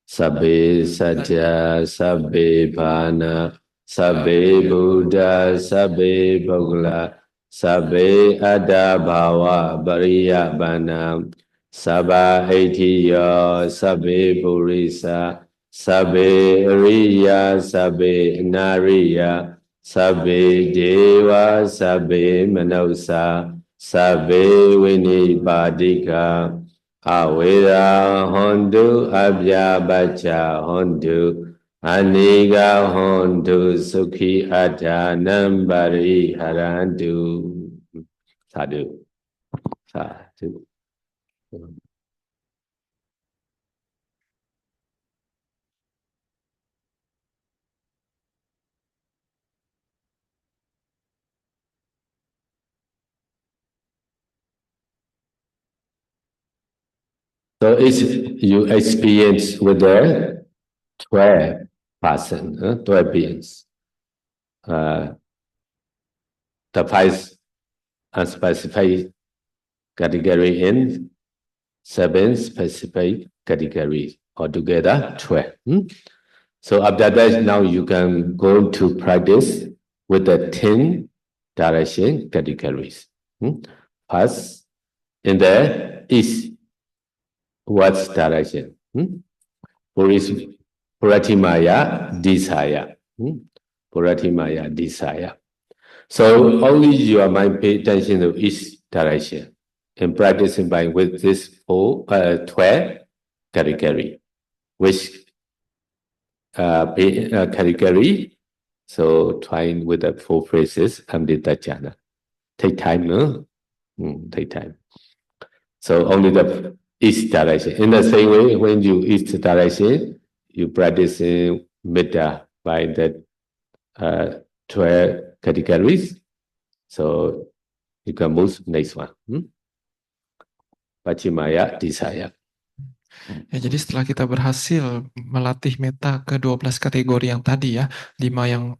Speaker 1: Sabbe Satya, Sabbe Bhana, Sabbe Buddha, Sabbe Bhagala, Sabbe Ada Bhava, Bariya Bana, Sabba Aitiya, Sabbe Purisa, Sabbe Riya, Sabbe Nariya, Sabbe Deva, Sabbe Manausa, Sabbe Vinibadika, Awera Hondu Abya Bacha Hondu Aniga Hondu Sukhi Ajanam Bari Harandu. Sadhu. Sadhu. So you experience with the 12 person, 12 beings. The 5 unspecified category in 7 specific categories, altogether 12. So after that, now you can go to practice with the 10 direction categories. First, in the east, what's direction? Puratimaya, desire. Puratimaya, desire. So only your mind pay attention to each direction and practicing by with this 12 category, which category. So trying with the 4 phrases, Amrita Jhana. Take time, no? Take time. So only the each direction. In the same way, when you each direction, you practice Metta by the 12 categories. So you can move next one. Pachimaya Desaya.
Speaker 2: Ya, jadi setelah kita berhasil melatih meta ke 12 kategori yang tadi ya, 5 yang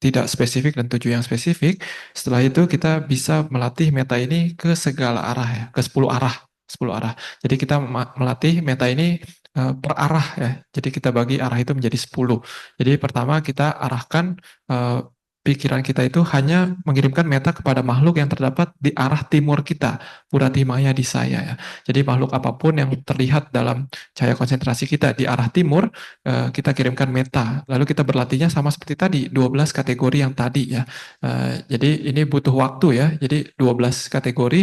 Speaker 2: tidak spesifik dan 7 yang spesifik, setelah itu kita bisa melatih meta ini ke segala arah ya, ke 10 arah. 10 arah. Jadi kita melatih meta ini per arah ya. Jadi kita bagi arah itu menjadi 10. Jadi pertama kita arahkan pikiran kita itu hanya mengirimkan meta kepada makhluk yang terdapat di arah timur kita, Puratimaya Disaya ya. Jadi makhluk apapun yang terlihat dalam cahaya konsentrasi kita di arah timur, kita kirimkan meta. Lalu kita berlatihnya sama seperti tadi, 12 kategori yang tadi ya. Jadi ini butuh waktu ya. Jadi 12 kategori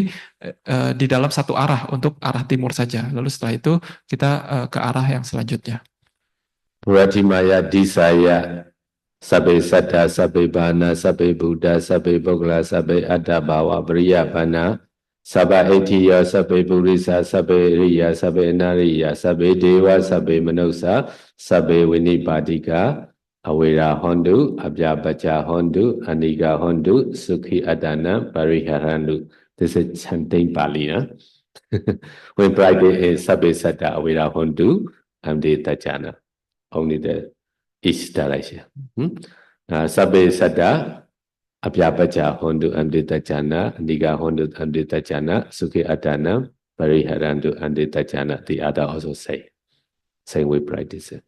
Speaker 2: di dalam satu arah untuk arah timur saja. Lalu setelah itu kita ke arah yang selanjutnya.
Speaker 1: Puratimaya Disaya. Sabbe Satta, Sabbe Bana, Sabbe Buddha, Sabbe Bogla, Sabbe Atta Bhava, Briya Bana, Sabba Etiya, Sabbe Purisa, Sabbe Riya, Sabbe Nariya, Sabbe Deva, Sabbe Manusa, Sabbe Vinipadika, Awira Hondu, Abhyapacha Hondu, Anika Hondu, Sukhi Adana, Pariharandu. This is chanting Pali. When practice is Sabbe Satta, Awira Hondu, Amrita Jhana. Only the each direction. Sabbe Satta, Abhyapacha Hondu Amrita Jhana, Anika Hondu Amrita Jhana, Sukhi Adana, Pariharandu Amrita Jhana. The other also say. Same way practice it.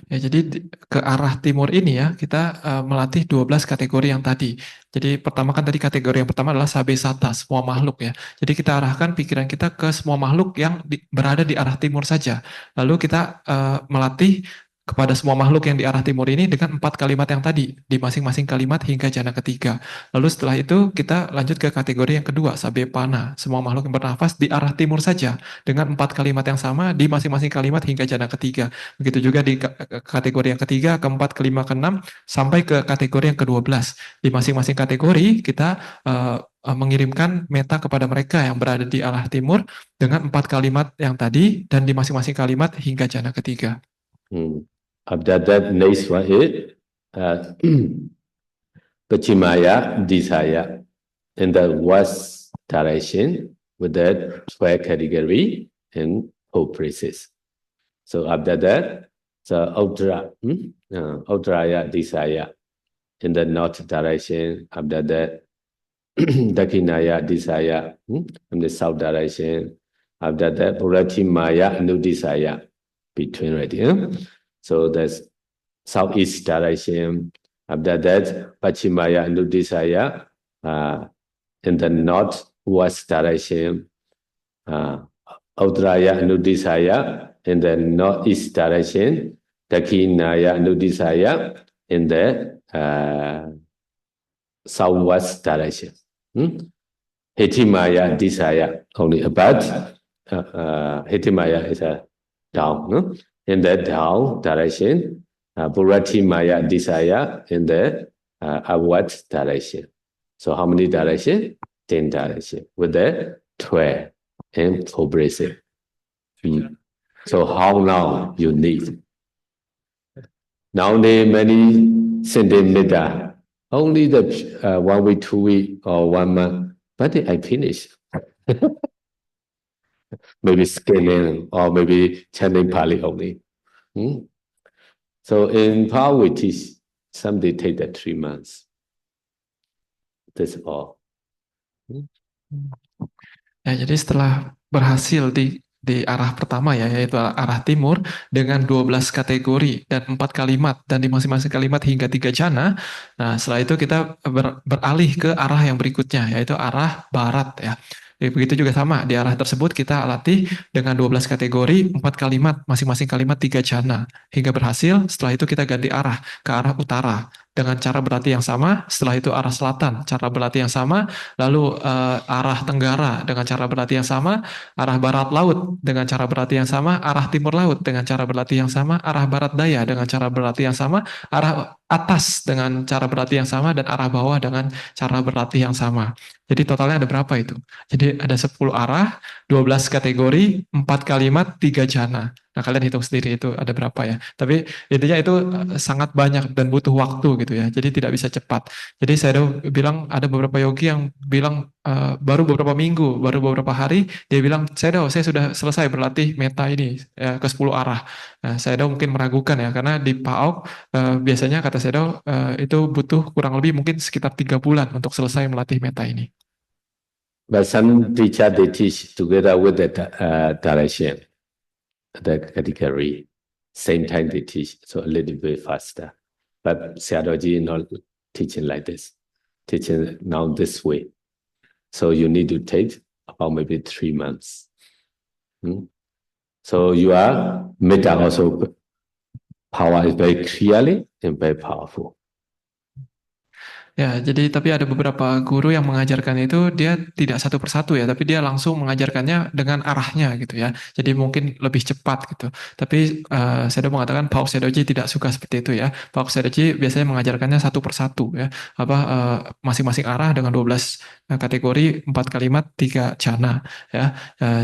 Speaker 2: Ya, jadi ke arah timur ini ya, kita melatih 12 kategori yang tadi. Jadi pertama kan tadi kategori yang pertama adalah Sabbe Satta, semua makhluk ya. Jadi kita arahkan pikiran kita ke semua makhluk yang berada di arah timur saja. Lalu kita melatih kepada semua makhluk yang di arah timur ini dengan 4 kalimat yang tadi, di masing-masing kalimat hingga jana ketiga. Lalu setelah itu kita lanjut ke kategori yang kedua, Sabbe Pana, semua makhluk yang bernafas di arah timur saja, dengan 4 kalimat yang sama di masing-masing kalimat hingga jana ketiga. Begitu juga di kategori yang ketiga, keempat, kelima, keenam, sampai ke kategori yang ke-12. Di masing-masing kategori kita mengirimkan meta kepada mereka yang berada di arah timur dengan 4 kalimat yang tadi, dan di masing-masing kalimat hingga jana ketiga.
Speaker 1: After that, next one is Pachimaya Desaya in the west direction with that 12 category and 4 phrases. So after that, the Uttaraya Desaya in the north direction. After that, Dakshinaya Desaya in the south direction. After that, Puratimaya Anudesaya between right here. So that's southeast direction. After that, Pachimaya Anudesaya in the northwest direction. Uttaraya Anudesaya in the northeast direction. Dakshinaya Anudesaya in the southwest direction. Hetimaya Desaya only about. Hetimaya is a down. No? In the down direction, Puratimaya Desaya in the upward direction. So how many direction? 10 direction with the 12 and 4 phrases. So how long you need? Nowadays many centimeter, only the 1 week, 2 week, or 1 month, but I finish. Maybe scanning or maybe chanting Pali only. So in Pali we teach, some they take that 3 months. That's all.
Speaker 2: Ya, jadi setelah berhasil di arah pertama ya, yaitu arah timur dengan 12 kategori dan 4 kalimat, dan di masing-masing kalimat hingga 3 jana. Nah, setelah itu kita beralih ke arah yang berikutnya, yaitu arah barat ya. Jadi begitu juga sama, di arah tersebut kita latih dengan 12 kategori, 4 kalimat, masing-masing kalimat 3 jana. Hingga berhasil, setelah itu kita ganti arah ke arah utara. dengan cara berlatih yang sama, setelah itu arah selatan, cara berlatih yang sama, lalu arah tenggara dengan cara berlatih yang sama, arah barat laut dengan cara berlatih yang sama, arah timur laut dengan cara berlatih yang sama, arah barat daya dengan cara berlatih yang sama, arah atas dengan cara berlatih yang sama, dan arah bawah dengan cara berlatih yang sama. Jadi totalnya ada berapa itu? Jadi ada 10 arah, 12 kategori, 4 kalimat, 3 jana. Nah, kalian hitung sendiri itu ada berapa ya. Tapi intinya itu sangat banyak dan butuh waktu gitu ya. Jadi tidak bisa cepat. Jadi saya bilang ada beberapa yogi yang bilang baru beberapa minggu, baru beberapa hari, dia bilang, saya sudah selesai berlatih meta ini ke 10 arah. Nah, saya mungkin meragukan ya, karena di PAOK biasanya kata saya itu butuh kurang lebih mungkin sekitar 3 bulan untuk selesai melatih meta ini.
Speaker 1: But some teacher they teach together with the direction, the category. Same time they teach, so a little bit faster. But Sayadaw not teaching like this, teaching now this way. So you need to take about maybe 3 months. So your metta also power is very clearly and very powerful.
Speaker 2: Ya, jadi tapi ada beberapa guru yang mengajarkan itu dia tidak satu persatu ya, tapi dia langsung mengajarkannya dengan arahnya gitu ya. Jadi mungkin lebih cepat gitu. Tapi saya mengatakan Pauk Sedoji tidak suka seperti itu ya. Pauk Sedoji biasanya mengajarkannya satu persatu ya. Masing-masing arah dengan 12 kategori, 4 kalimat, 3 jana ya.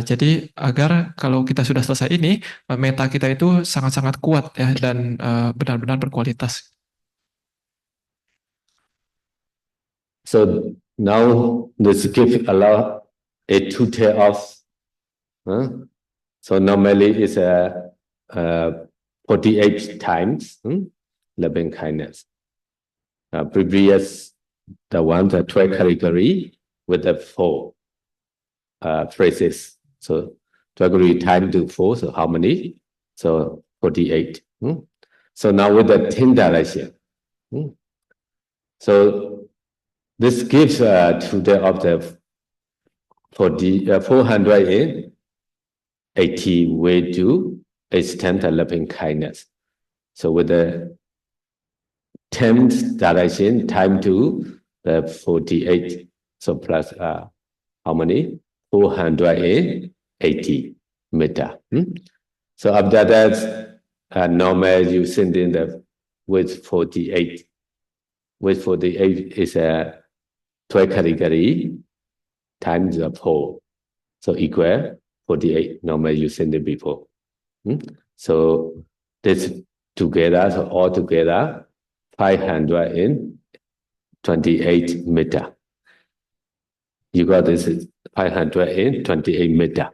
Speaker 2: Jadi agar kalau kita sudah selesai ini, meta kita itu sangat-sangat kuat ya dan benar-benar berkualitas.
Speaker 1: So now this gift allow a total of, so normally it's 48 times loving kindness. Previous the 12 category with the 4 phrases. So 12 category times to 4, so how many? So 48. So now with the 10 direction. So this gives to the object 480 way to extend the loving kindness. So with the 10th direction, time to the 48. So plus how many? 480 meter. So after that, normal you send in the with 48. With 48 is a 12 category times the 4. So equal 48. Normally you send it before. So this together, so all together, 528 meter. You got this 528 meter.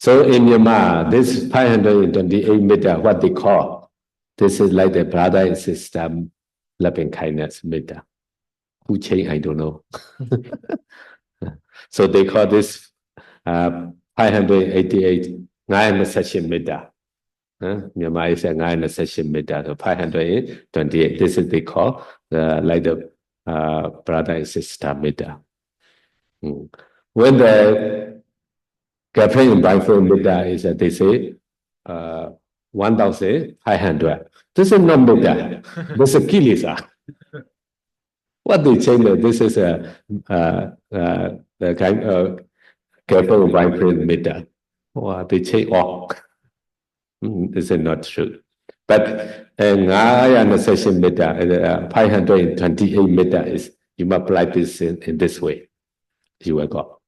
Speaker 1: So in Myanmar, this 528 meter, what they call, this is like the brother and sister loving kindness meter. Who changed? I don't know. So they call this 588 9 session meter. Myanmar is a 9 session meter. So 528. This is they call like the brother and sister meter. When the girlfriend and boyfriend meter is they say 1,500. This is not meter. This is kilesa. What they change? This is the kind of girlfriend and boyfriend meter. They change all. This is not true. But Ngaya session meter, 528 meter is you multiply this in this way. You will go.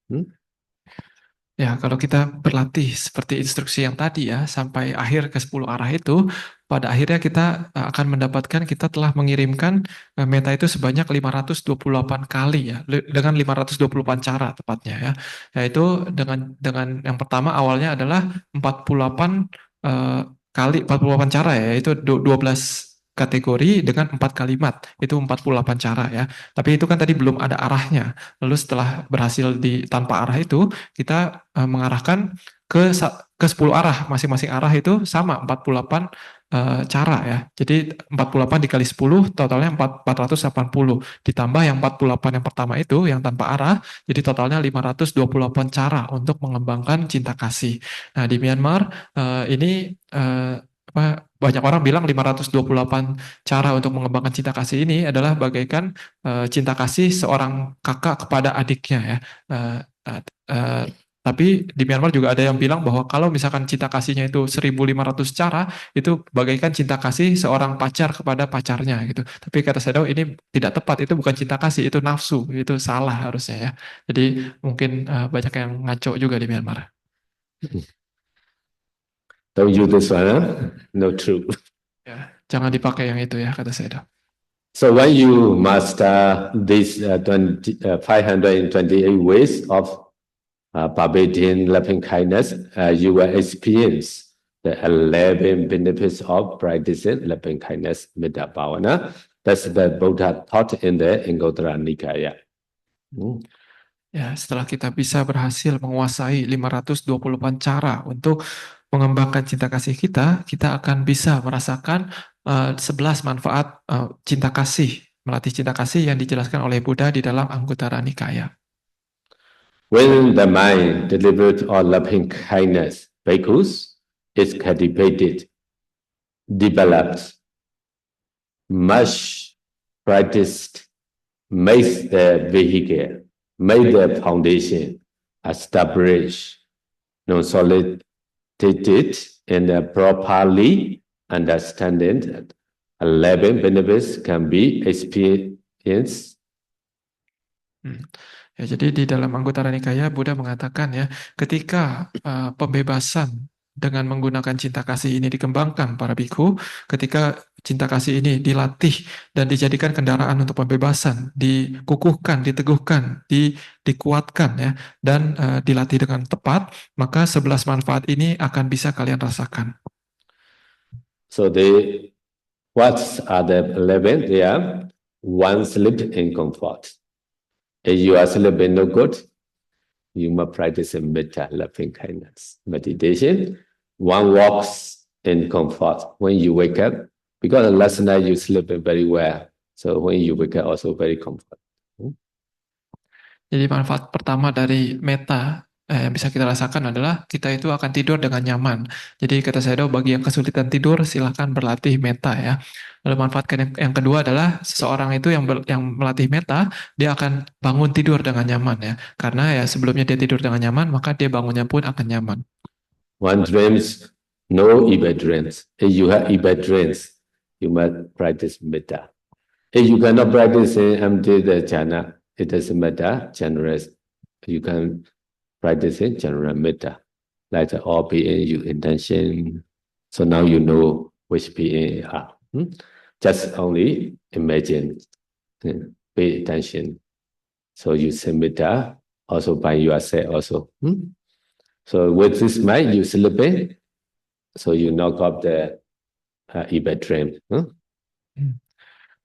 Speaker 2: Ya, kalau kita berlatih seperti instruksi yang tadi ya, sampai akhir ke 10 arah itu, pada akhirnya kita akan mendapatkan kita telah mengirimkan meta itu sebanyak 528 kali ya, dengan 528 cara tepatnya ya. Yaitu dengan yang pertama awalnya adalah 48 kali 48 cara ya, yaitu 12 kategori dengan 4 kalimat, itu 48 cara ya. Tapi itu kan tadi belum ada arahnya. Lalu setelah berhasil tanpa arah itu, kita mengarahkan ke 10 arah, masing-masing arah itu sama 48 cara ya. Jadi 48 dikali 10 totalnya 480. Ditambah yang 48 yang pertama itu yang tanpa arah, jadi totalnya 528 cara untuk mengembangkan cinta kasih. Nah, di Myanmar ini banyak orang bilang 528 cara untuk mengembangkan cinta kasih ini adalah bagaikan cinta kasih seorang kakak kepada adiknya ya. Eh, eh, eh, tapi di Myanmar juga ada yang bilang bahwa kalau misalkan cinta kasihnya itu 1.500 cara, itu bagaikan cinta kasih seorang pacar kepada pacarnya gitu. Tapi kata saya ini tidak tepat, itu bukan cinta kasih, itu nafsu, itu salah harusnya ya. Jadi mungkin banyak yang ngaco juga di Myanmar.
Speaker 1: Don't use this one, huh? No true.
Speaker 2: Ya, jangan dipakai yang itu ya kata saya.
Speaker 1: So when you master these 528 ways of pervading loving kindness, you will experience the 11 benefits of practicing loving kindness, Metta Bhavana. That's the Buddha taught in the Anguttara Nikaya.
Speaker 2: Ya, setelah kita bisa berhasil menguasai 524 cara untuk mengembangkan cinta kasih kita, kita akan bisa merasakan 11 manfaat cinta kasih, melatih cinta kasih yang dijelaskan oleh Buddha di dalam Anguttara Nikaya.
Speaker 1: When the mind delivered on loving kindness, bhikkhus, is cultivated, developed, much practiced, makes the vehicle, make the foundation, establish, consolidated, and properly understanding that 11 benefits can be experienced.
Speaker 2: Ya, jadi di dalam Anguttara Nikaya Buddha mengatakan ya, ketika pembebasan dengan menggunakan cinta kasih ini dikembangkan para bhikkhu, ketika cinta kasih ini dilatih dan dijadikan kendaraan untuk pembebasan, dikukuhkan, diteguhkan, dikuatkan ya, dan dilatih dengan tepat, maka 11 manfaat ini akan bisa kalian rasakan.
Speaker 1: So what are the 11? They are one, sleep in comfort. If you are sleeping no good, you must practice metta, loving kindness, meditation. One walks in comfort when you wake up, because last night you slept very well. So when you wake up, also very comfort.
Speaker 2: Jadi manfaat pertama dari metta yang bisa kita rasakan adalah kita itu akan tidur dengan nyaman. Jadi kata saya bagi yang kesulitan tidur silahkan berlatih metta ya. Lalu manfaat yang kedua adalah seseorang itu yang melatih metta, dia akan bangun tidur dengan nyaman ya. Karena ya sebelumnya dia tidur dengan nyaman, maka dia bangunnya pun akan nyaman.
Speaker 1: One dreams no evil dreams. If you have evil dreams, you must practice metta. If you cannot practice empty the jhana, it doesn't matter, generous. You can practice it, general metta. Like all being you intention. So now you know which being you are. Just only imagine, pay attention. So you say metta also by yourself also. So with this mind, you sleeping, so you knock off the evil dream.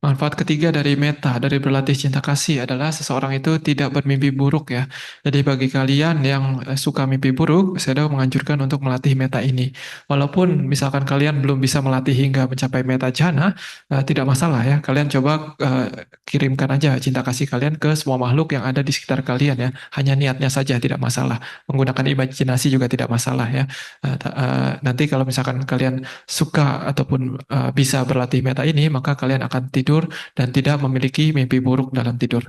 Speaker 2: Manfaat ketiga dari metta, dari berlatih cinta kasih adalah seseorang itu tidak bermimpi buruk ya. Jadi bagi kalian yang suka mimpi buruk, saya menganjurkan untuk melatih metta ini. Walaupun misalkan kalian belum bisa melatih hingga mencapai metta jhana, tidak masalah ya. Kalian coba kirimkan aja cinta kasih kalian ke semua makhluk yang ada di sekitar kalian ya. Hanya niatnya saja tidak masalah. Menggunakan imajinasi juga tidak masalah ya. Nanti kalau misalkan kalian suka ataupun bisa berlatih metta ini, maka kalian akan tidur dan tidak memiliki mimpi buruk dalam tidur.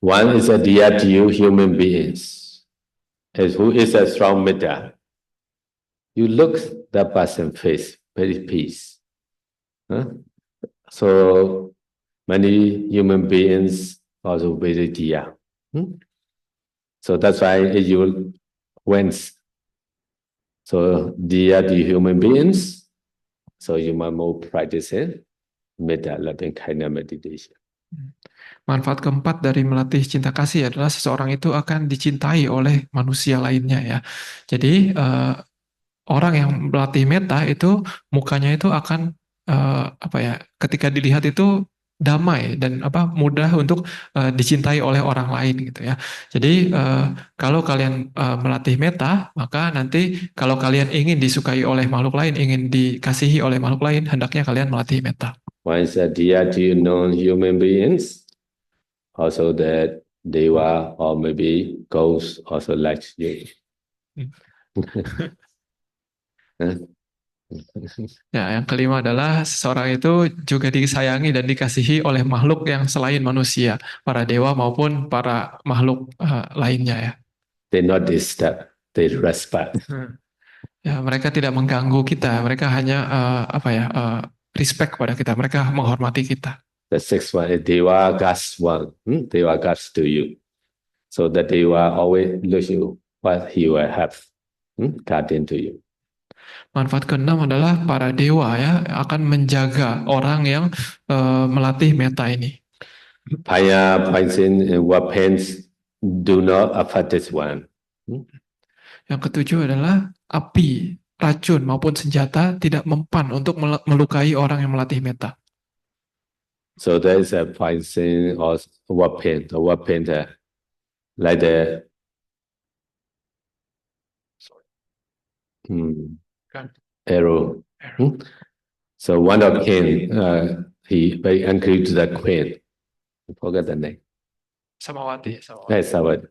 Speaker 1: One is a dear to you human beings, who is a strong metta. You look that person face, very peace. So many human beings also very dear. So that's why you went so dear to human beings. So you must more practice it. Metta, loving kindness meditation.
Speaker 2: Manfaat keempat dari melatih cinta kasih adalah seseorang itu akan dicintai oleh manusia lainnya ya. Jadi orang yang melatih metta itu mukanya itu akan ketika dilihat itu damai dan mudah untuk dicintai oleh orang lain gitu ya. Jadi kalau kalian melatih metta, maka nanti kalau kalian ingin disukai oleh makhluk lain, ingin dikasihi oleh makhluk lain, hendaknya kalian melatih metta.
Speaker 1: Once dear to non-human beings, also that deva or maybe ghosts also like you.
Speaker 2: Ya, yang kelima adalah seseorang itu juga disayangi dan dikasihi oleh makhluk yang selain manusia, para dewa maupun para makhluk lainnya ya.
Speaker 1: They not disturb, they respect.
Speaker 2: Ya, mereka tidak mengganggu kita, mereka hanya respect kepada kita, mereka menghormati kita.
Speaker 1: The sixth one is Deva Gas one. Deva Gas to you. So the Deva always look you what he will have guardian to you.
Speaker 2: Manfaat keenam adalah para dewa ya akan menjaga orang yang melatih meta ini.
Speaker 1: Fire, poison, and weapons do not affect this one.
Speaker 2: Yang ketujuh adalah api, racun maupun senjata tidak mempan untuk melukai orang yang melatih meta.
Speaker 1: So there is a poison or weapon, a weapon like the arrow. So one of king, he very angry to the queen. I forget the name.
Speaker 2: Samawati.
Speaker 1: Yes, Samawati.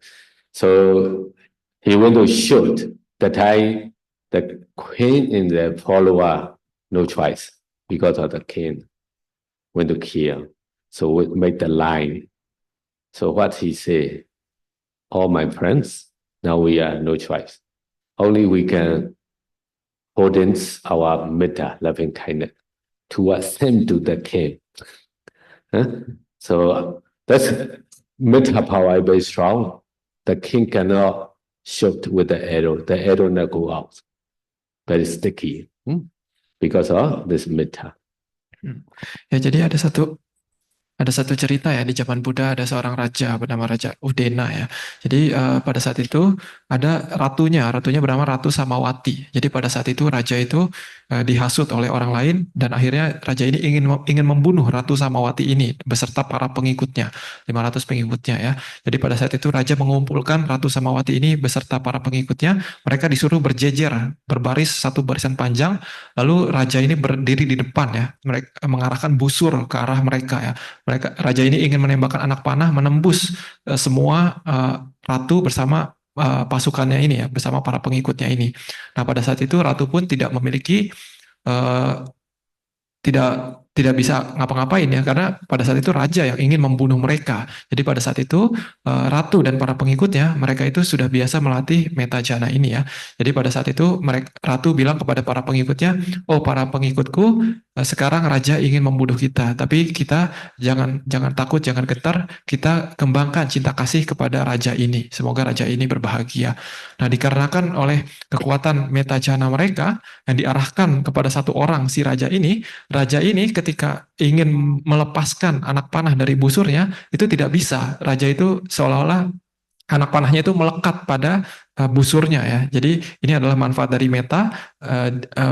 Speaker 1: So he want to shoot. The time the queen and the follower no choice because of the king want to kill. So we make the line. So what he say? All my friends, now we are no choice. Only we can audience our metta, loving kindness, towards him to the king. So that's metta power very strong. The king cannot shoot with the arrow not go out. Very sticky because of this metta.
Speaker 2: Ya, jadi ada satu cerita ya di zaman Buddha ada seorang raja bernama Raja Udena ya. Jadi pada saat itu ada ratunya bernama Ratu Samawati. Jadi pada saat itu raja itu dihasut oleh orang lain dan akhirnya raja ini ingin membunuh Ratu Samawati ini beserta para pengikutnya, 500 pengikutnya ya. Jadi pada saat itu raja mengumpulkan Ratu Samawati ini beserta para pengikutnya, mereka disuruh berjejer, berbaris satu barisan panjang, lalu raja ini berdiri di depan ya, mereka mengarahkan busur ke arah mereka ya. Raja ini ingin menembakkan anak panah menembus semua ratu bersama pasukannya ini ya, bersama para pengikutnya ini. Nah, pada saat itu ratu pun tidak memiliki tidak bisa ngapa-ngapain ya karena pada saat itu raja yang ingin membunuh mereka. Jadi pada saat itu ratu dan para pengikutnya mereka itu sudah biasa melatih meta jana ini ya. Jadi pada saat itu ratu bilang kepada para pengikutnya, "Oh, para pengikutku, sekarang raja ingin membunuh kita, tapi kita jangan takut, jangan gentar, kita kembangkan cinta kasih kepada raja ini. Semoga raja ini berbahagia." Nah, dikarenakan oleh kekuatan meta jana mereka yang diarahkan kepada satu orang si raja ini ketika ingin melepaskan anak panah dari busurnya, itu tidak bisa. Raja itu seolah-olah anak panahnya itu melekat pada busurnya ya. Jadi ini adalah manfaat dari meta,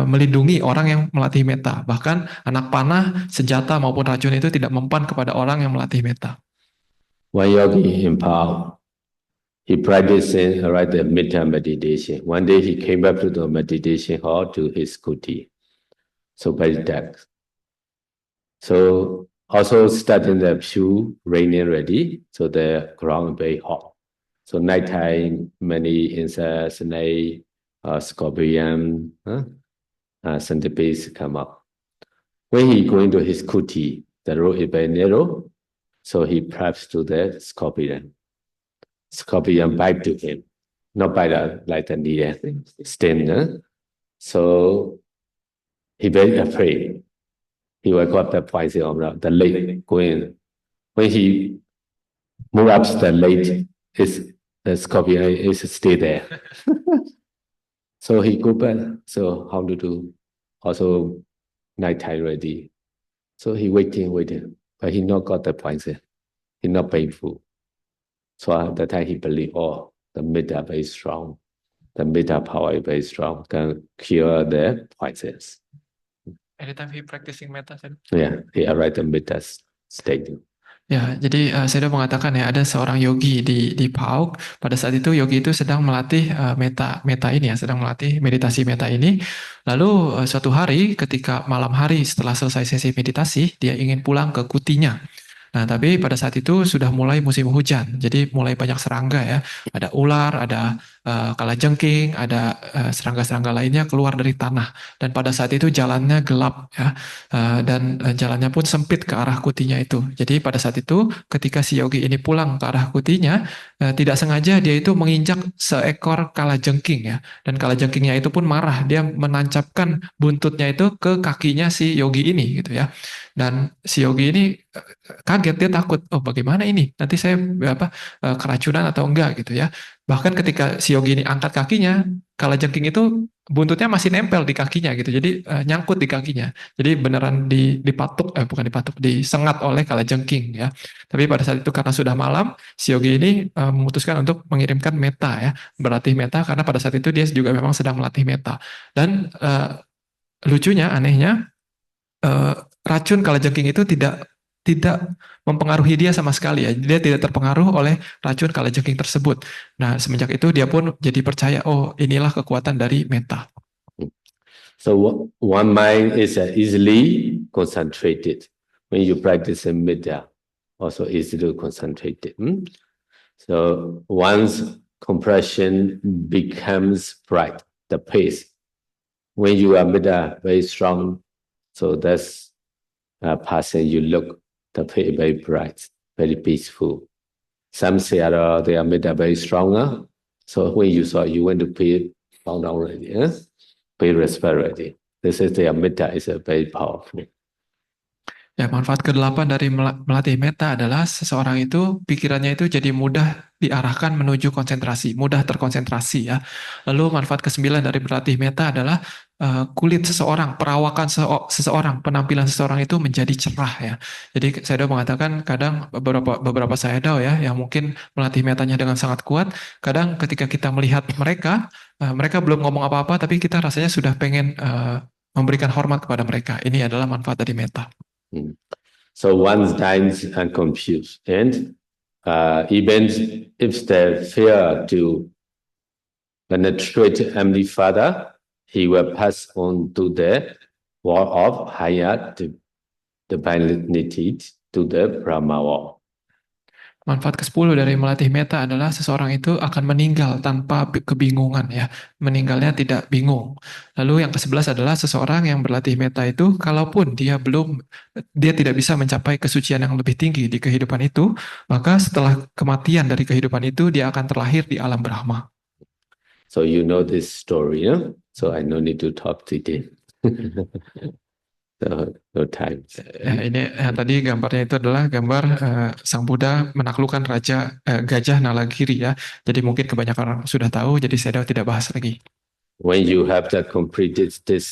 Speaker 2: melindungi orang yang melatih meta. Bahkan anak panah, senjata maupun racun itu tidak mempan kepada orang yang melatih meta.
Speaker 1: One yogi in Pao, he practicing the metta meditation. One day he came back to the meditation hall to his kuti. So very dark. So also starting the pew raining ready, so the ground very hot. So nighttime many insects, snake, scorpion, centipedes come up. When he going to his kuti, the road is very narrow, so he perhaps to the scorpion. Scorpion bite to him, not bite like the needle sting. So he very afraid. He will got the poison of the lake going. When he move up the lake, the scorpion is stay there. So he go back. So how to do? Also nighttime ready. So he waiting, but he not got the poison. He not painful. So at that time he believe, oh, the metta very strong. The metta power is very strong, can cure the poisons.
Speaker 2: Anytime he practicing metta.
Speaker 1: Yeah, he arrived the metta state.
Speaker 2: Ya, jadi saya sudah mengatakan ya ada seorang yogi di PAUK. Pada saat itu yogi itu sedang melatih meta ini ya, sedang melatih meditasi meta ini. Lalu suatu hari ketika malam hari setelah selesai sesi meditasi, dia ingin pulang ke kutinya. Nah, tapi pada saat itu sudah mulai musim hujan, jadi mulai banyak serangga ya. Ada ular, ada kalajengking, ada serangga-serangga lainnya keluar dari tanah. Dan pada saat itu jalannya gelap ya, dan jalannya pun sempit ke arah kutinya itu. Jadi pada saat itu ketika si Yogi ini pulang ke arah kutinya, tidak sengaja dia itu menginjak seekor kalajengking ya. Dan kalajengkingnya itu pun marah, dia menancapkan buntutnya itu ke kakinya si Yogi ini gitu ya. Dan si Yogi ini kaget, dia takut, oh bagaimana ini? Nanti saya keracunan atau enggak gitu ya. Bahkan ketika si Yogi ini angkat kakinya, kalajengking itu buntutnya masih nempel di kakinya gitu. Jadi nyangkut di kakinya. Jadi beneran dipatuk, bukan dipatuk, disengat oleh kalajengking ya. Tapi pada saat itu karena sudah malam, si Yogi ini memutuskan untuk mengirimkan meta ya, berlatih meta karena pada saat itu dia juga memang sedang melatih meta. Dan lucunya, anehnya, eh, racun kalajengking itu tidak tidak mempengaruhi dia sama sekali ya. Dia tidak terpengaruh oleh racun kalajengking tersebut. Nah, semenjak itu dia pun jadi percaya, oh inilah kekuatan dari meta.
Speaker 1: So one mind is easily concentrated. When you practice in metta, also easily concentrated. So once compression becomes bright, the pace. When you are metta very strong, so that's a person you look, the pace very bright, very peaceful. Some say they are metta very stronger. So when you saw, you went to pay down already. Pay respect already. This is their metta is very powerful.
Speaker 2: Ya, manfaat ke-8 dari melatih meta adalah seseorang itu pikirannya itu jadi mudah diarahkan menuju konsentrasi, mudah terkonsentrasi ya. Lalu manfaat ke-9 dari berlatih meta adalah kulit seseorang, perawakan seseorang, penampilan seseorang itu menjadi cerah ya. Jadi Sayadaw mengatakan kadang beberapa Sayadaw ya yang mungkin melatih metanya dengan sangat kuat, kadang ketika kita melihat mereka, mereka belum ngomong apa-apa tapi kita rasanya sudah pengen memberikan hormat kepada mereka. Ini adalah manfaat dari meta.
Speaker 1: So one dies and confused, and even if they fear to penetrate Heavenly Father, he will pass on to the world of higher divinity, to the Brahma world.
Speaker 2: Manfaat ke-10 dari melatih meta adalah seseorang itu akan meninggal tanpa kebingungan ya. Meninggalnya tidak bingung. Lalu yang ke-11 adalah seseorang yang berlatih meta itu kalaupun dia tidak bisa mencapai kesucian yang lebih tinggi di kehidupan itu, maka setelah kematian dari kehidupan itu dia akan terlahir di alam Brahma.
Speaker 1: So you know this story, yeah? So I no need to talk today. No time.
Speaker 2: Ya, ini tadi gambarnya itu adalah gambar Sang Buddha menaklukkan Raja Gajah Nalagiri ya. Jadi mungkin kebanyakan orang sudah tahu, jadi saya tidak bahas lagi.
Speaker 1: When you have that completed this,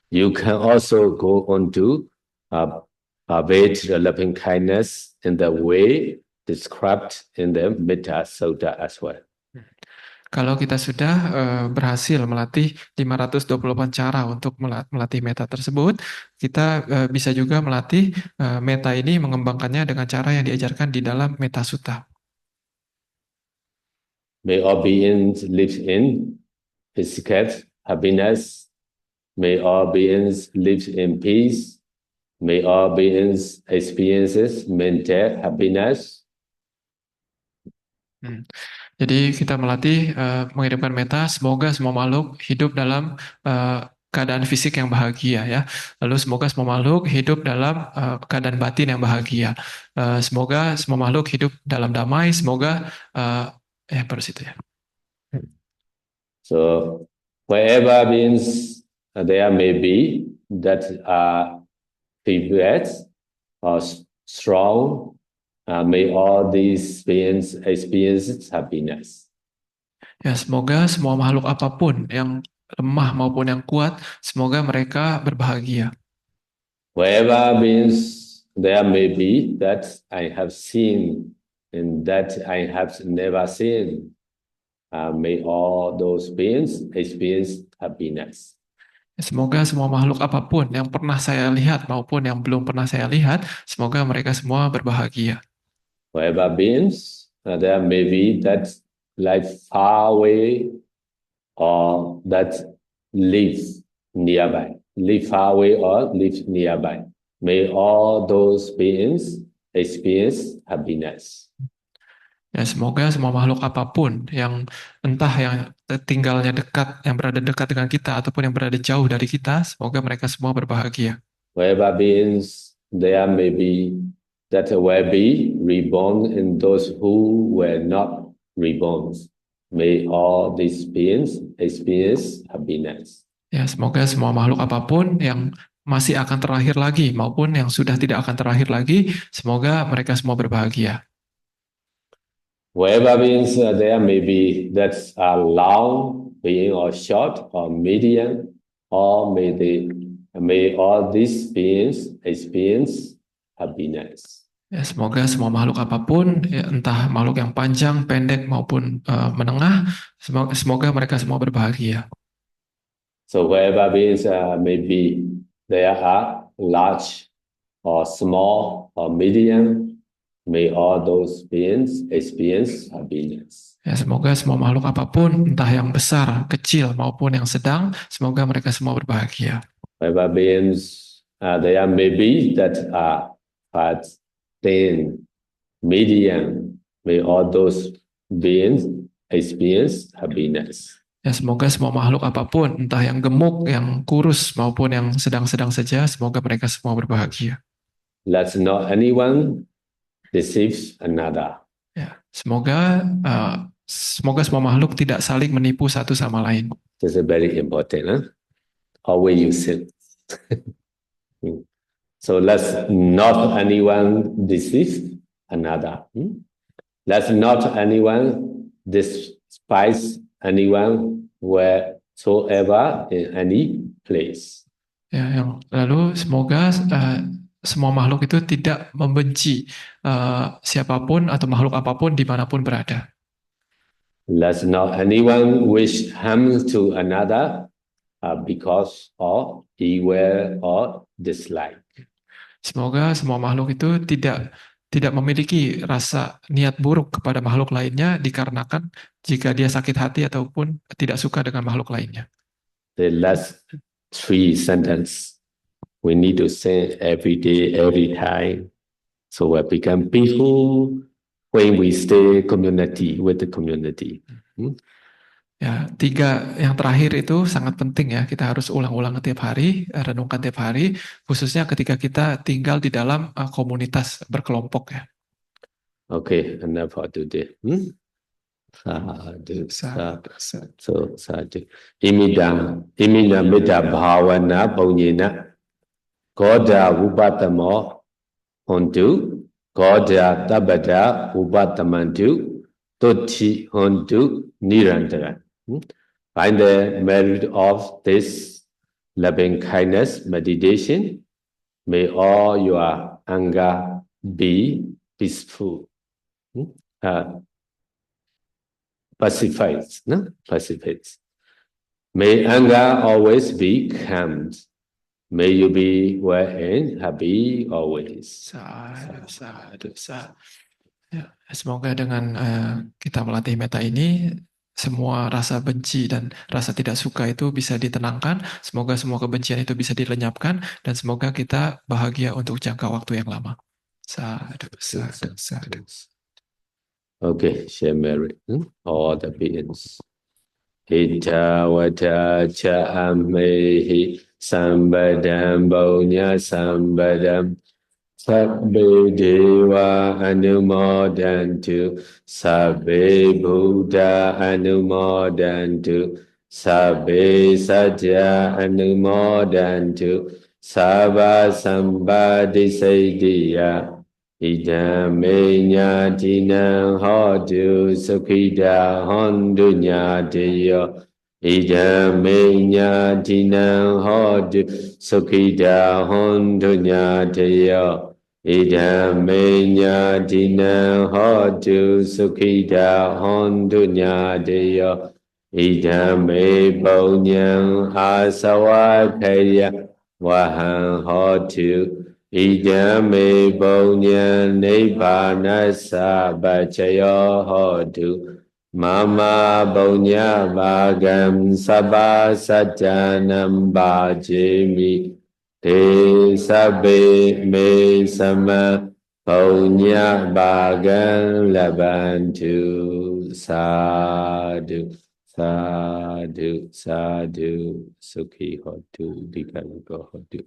Speaker 1: you can also go on to pervade the loving kindness in the way described in the Metta Sutta as well.
Speaker 2: Kalau kita sudah berhasil melatih 524 cara untuk melatih meta tersebut, kita bisa juga melatih meta ini, mengembangkannya dengan cara yang diajarkan di dalam Metta Sutta.
Speaker 1: May all beings live in physical happiness. May all beings live in peace. May all beings experience mental happiness.
Speaker 2: Jadi kita melatih mengirimkan meta, semoga semua makhluk hidup dalam keadaan fisik yang bahagia ya. Lalu semoga semua makhluk hidup dalam keadaan batin yang bahagia. Semoga semua makhluk hidup dalam damai. Semoga baru situ ya.
Speaker 1: So wherever beings there may be that are favored or strong, may all these beings experience happiness.
Speaker 2: Ya, semoga semua makhluk apapun yang lemah maupun yang kuat, semoga mereka berbahagia.
Speaker 1: Wherever beings there may be that I have seen and that I have never seen, may all those beings experience happiness.
Speaker 2: Semoga semua makhluk apapun yang pernah saya lihat maupun yang belum pernah saya lihat, semoga mereka semua berbahagia.
Speaker 1: Wherever beings there may be that live far away or that live nearby, live far away or live nearby. May all those beings experience happiness.
Speaker 2: Ya, semoga semua makhluk apapun yang entah yang tinggalnya dekat, yang berada dekat dengan kita ataupun yang berada jauh dari kita, semoga mereka semua berbahagia.
Speaker 1: Wherever beings there may be, that will be reborn, and those who were not reborn, may all these beings experience happiness.
Speaker 2: Ya, semoga semua makhluk apapun yang masih akan terlahir lagi maupun yang sudah tidak akan terlahir lagi, semoga mereka semua berbahagia.
Speaker 1: Wherever beings there may be, that's a long being or short or medium, or may all these beings experience happiness.
Speaker 2: Ya, semoga semua makhluk apapun, ya, entah makhluk yang panjang, pendek maupun menengah, semoga mereka semua berbahagia.
Speaker 1: So wherever beings may be, there are large or small or medium, may all those beings experience happiness.
Speaker 2: Ya, semoga semua makhluk apapun, entah yang besar, kecil maupun yang sedang, semoga mereka semua berbahagia.
Speaker 1: Wherever beings there may be that are fat, thin, medium, may all those beings experience happiness.
Speaker 2: Ya, semoga semua makhluk apapun, entah yang gemuk, yang kurus maupun yang sedang-sedang saja, semoga mereka semua berbahagia.
Speaker 1: Let not anyone deceive another.
Speaker 2: Ya, semoga semua makhluk tidak saling menipu satu sama lain.
Speaker 1: This is very important. Huh? Always use it. So let's not anyone deceive another. Let's not anyone despise anyone wheresoever in any place.
Speaker 2: Ya, yang lalu semoga semua makhluk itu tidak membenci siapapun atau makhluk apapun dimanapun berada.
Speaker 1: Let's not anyone wish harm to another because of evil or dislike.
Speaker 2: Semoga semua makhluk itu tidak memiliki rasa niat buruk kepada makhluk lainnya dikarenakan jika dia sakit hati ataupun tidak suka dengan makhluk lainnya.
Speaker 1: The last three sentences we need to say every day, every time, so we become peaceful when we stay community with the community.
Speaker 2: Ya, 3 yang terakhir itu sangat penting ya, kita harus ulang-ulang tiap hari, renungkan tiap hari, khususnya ketika kita tinggal di dalam komunitas berkelompok ya.
Speaker 1: Okay, enough for today. Sadhu, sadhu. Imida metta bhavana punyena goda upatamo hontu goda tabata upatamantu tutti hontu nirantara. By the merit of this loving kindness meditation, may all your anger be peaceful. Pacifies. May anger always be calmed. May you be well and happy always.
Speaker 2: Sadhu. Ya, semoga dengan kita melatih metta ini, semua rasa benci dan rasa tidak suka itu bisa ditenangkan. Semoga semua kebencian itu bisa dilenyapkan dan semoga kita bahagia untuk jangka waktu yang lama. Sadhu.
Speaker 1: Okay, share merit. All the beings. Ita vata cha amehi sambadam baunya sambadam sabbe dewa anumodantu sabbe buddha anumodantu sabbe satya anumodantu sabba sambadi saidiya idame nyadina hodu sukhida hondu nyadiyo idame nyadina hodu sukhida hondu nyadiyo idame nyadina hodu sukhida hondu nyadiyo idame baunyang asawakaya wahan hodu idame baunya nibbana sabacaya hodu mama baunya bagam sabba sajjanam bajemi te sabbe me sama Punya bagan labantu sadhu sadhu sadhu sukhi hotu dikalaga hotu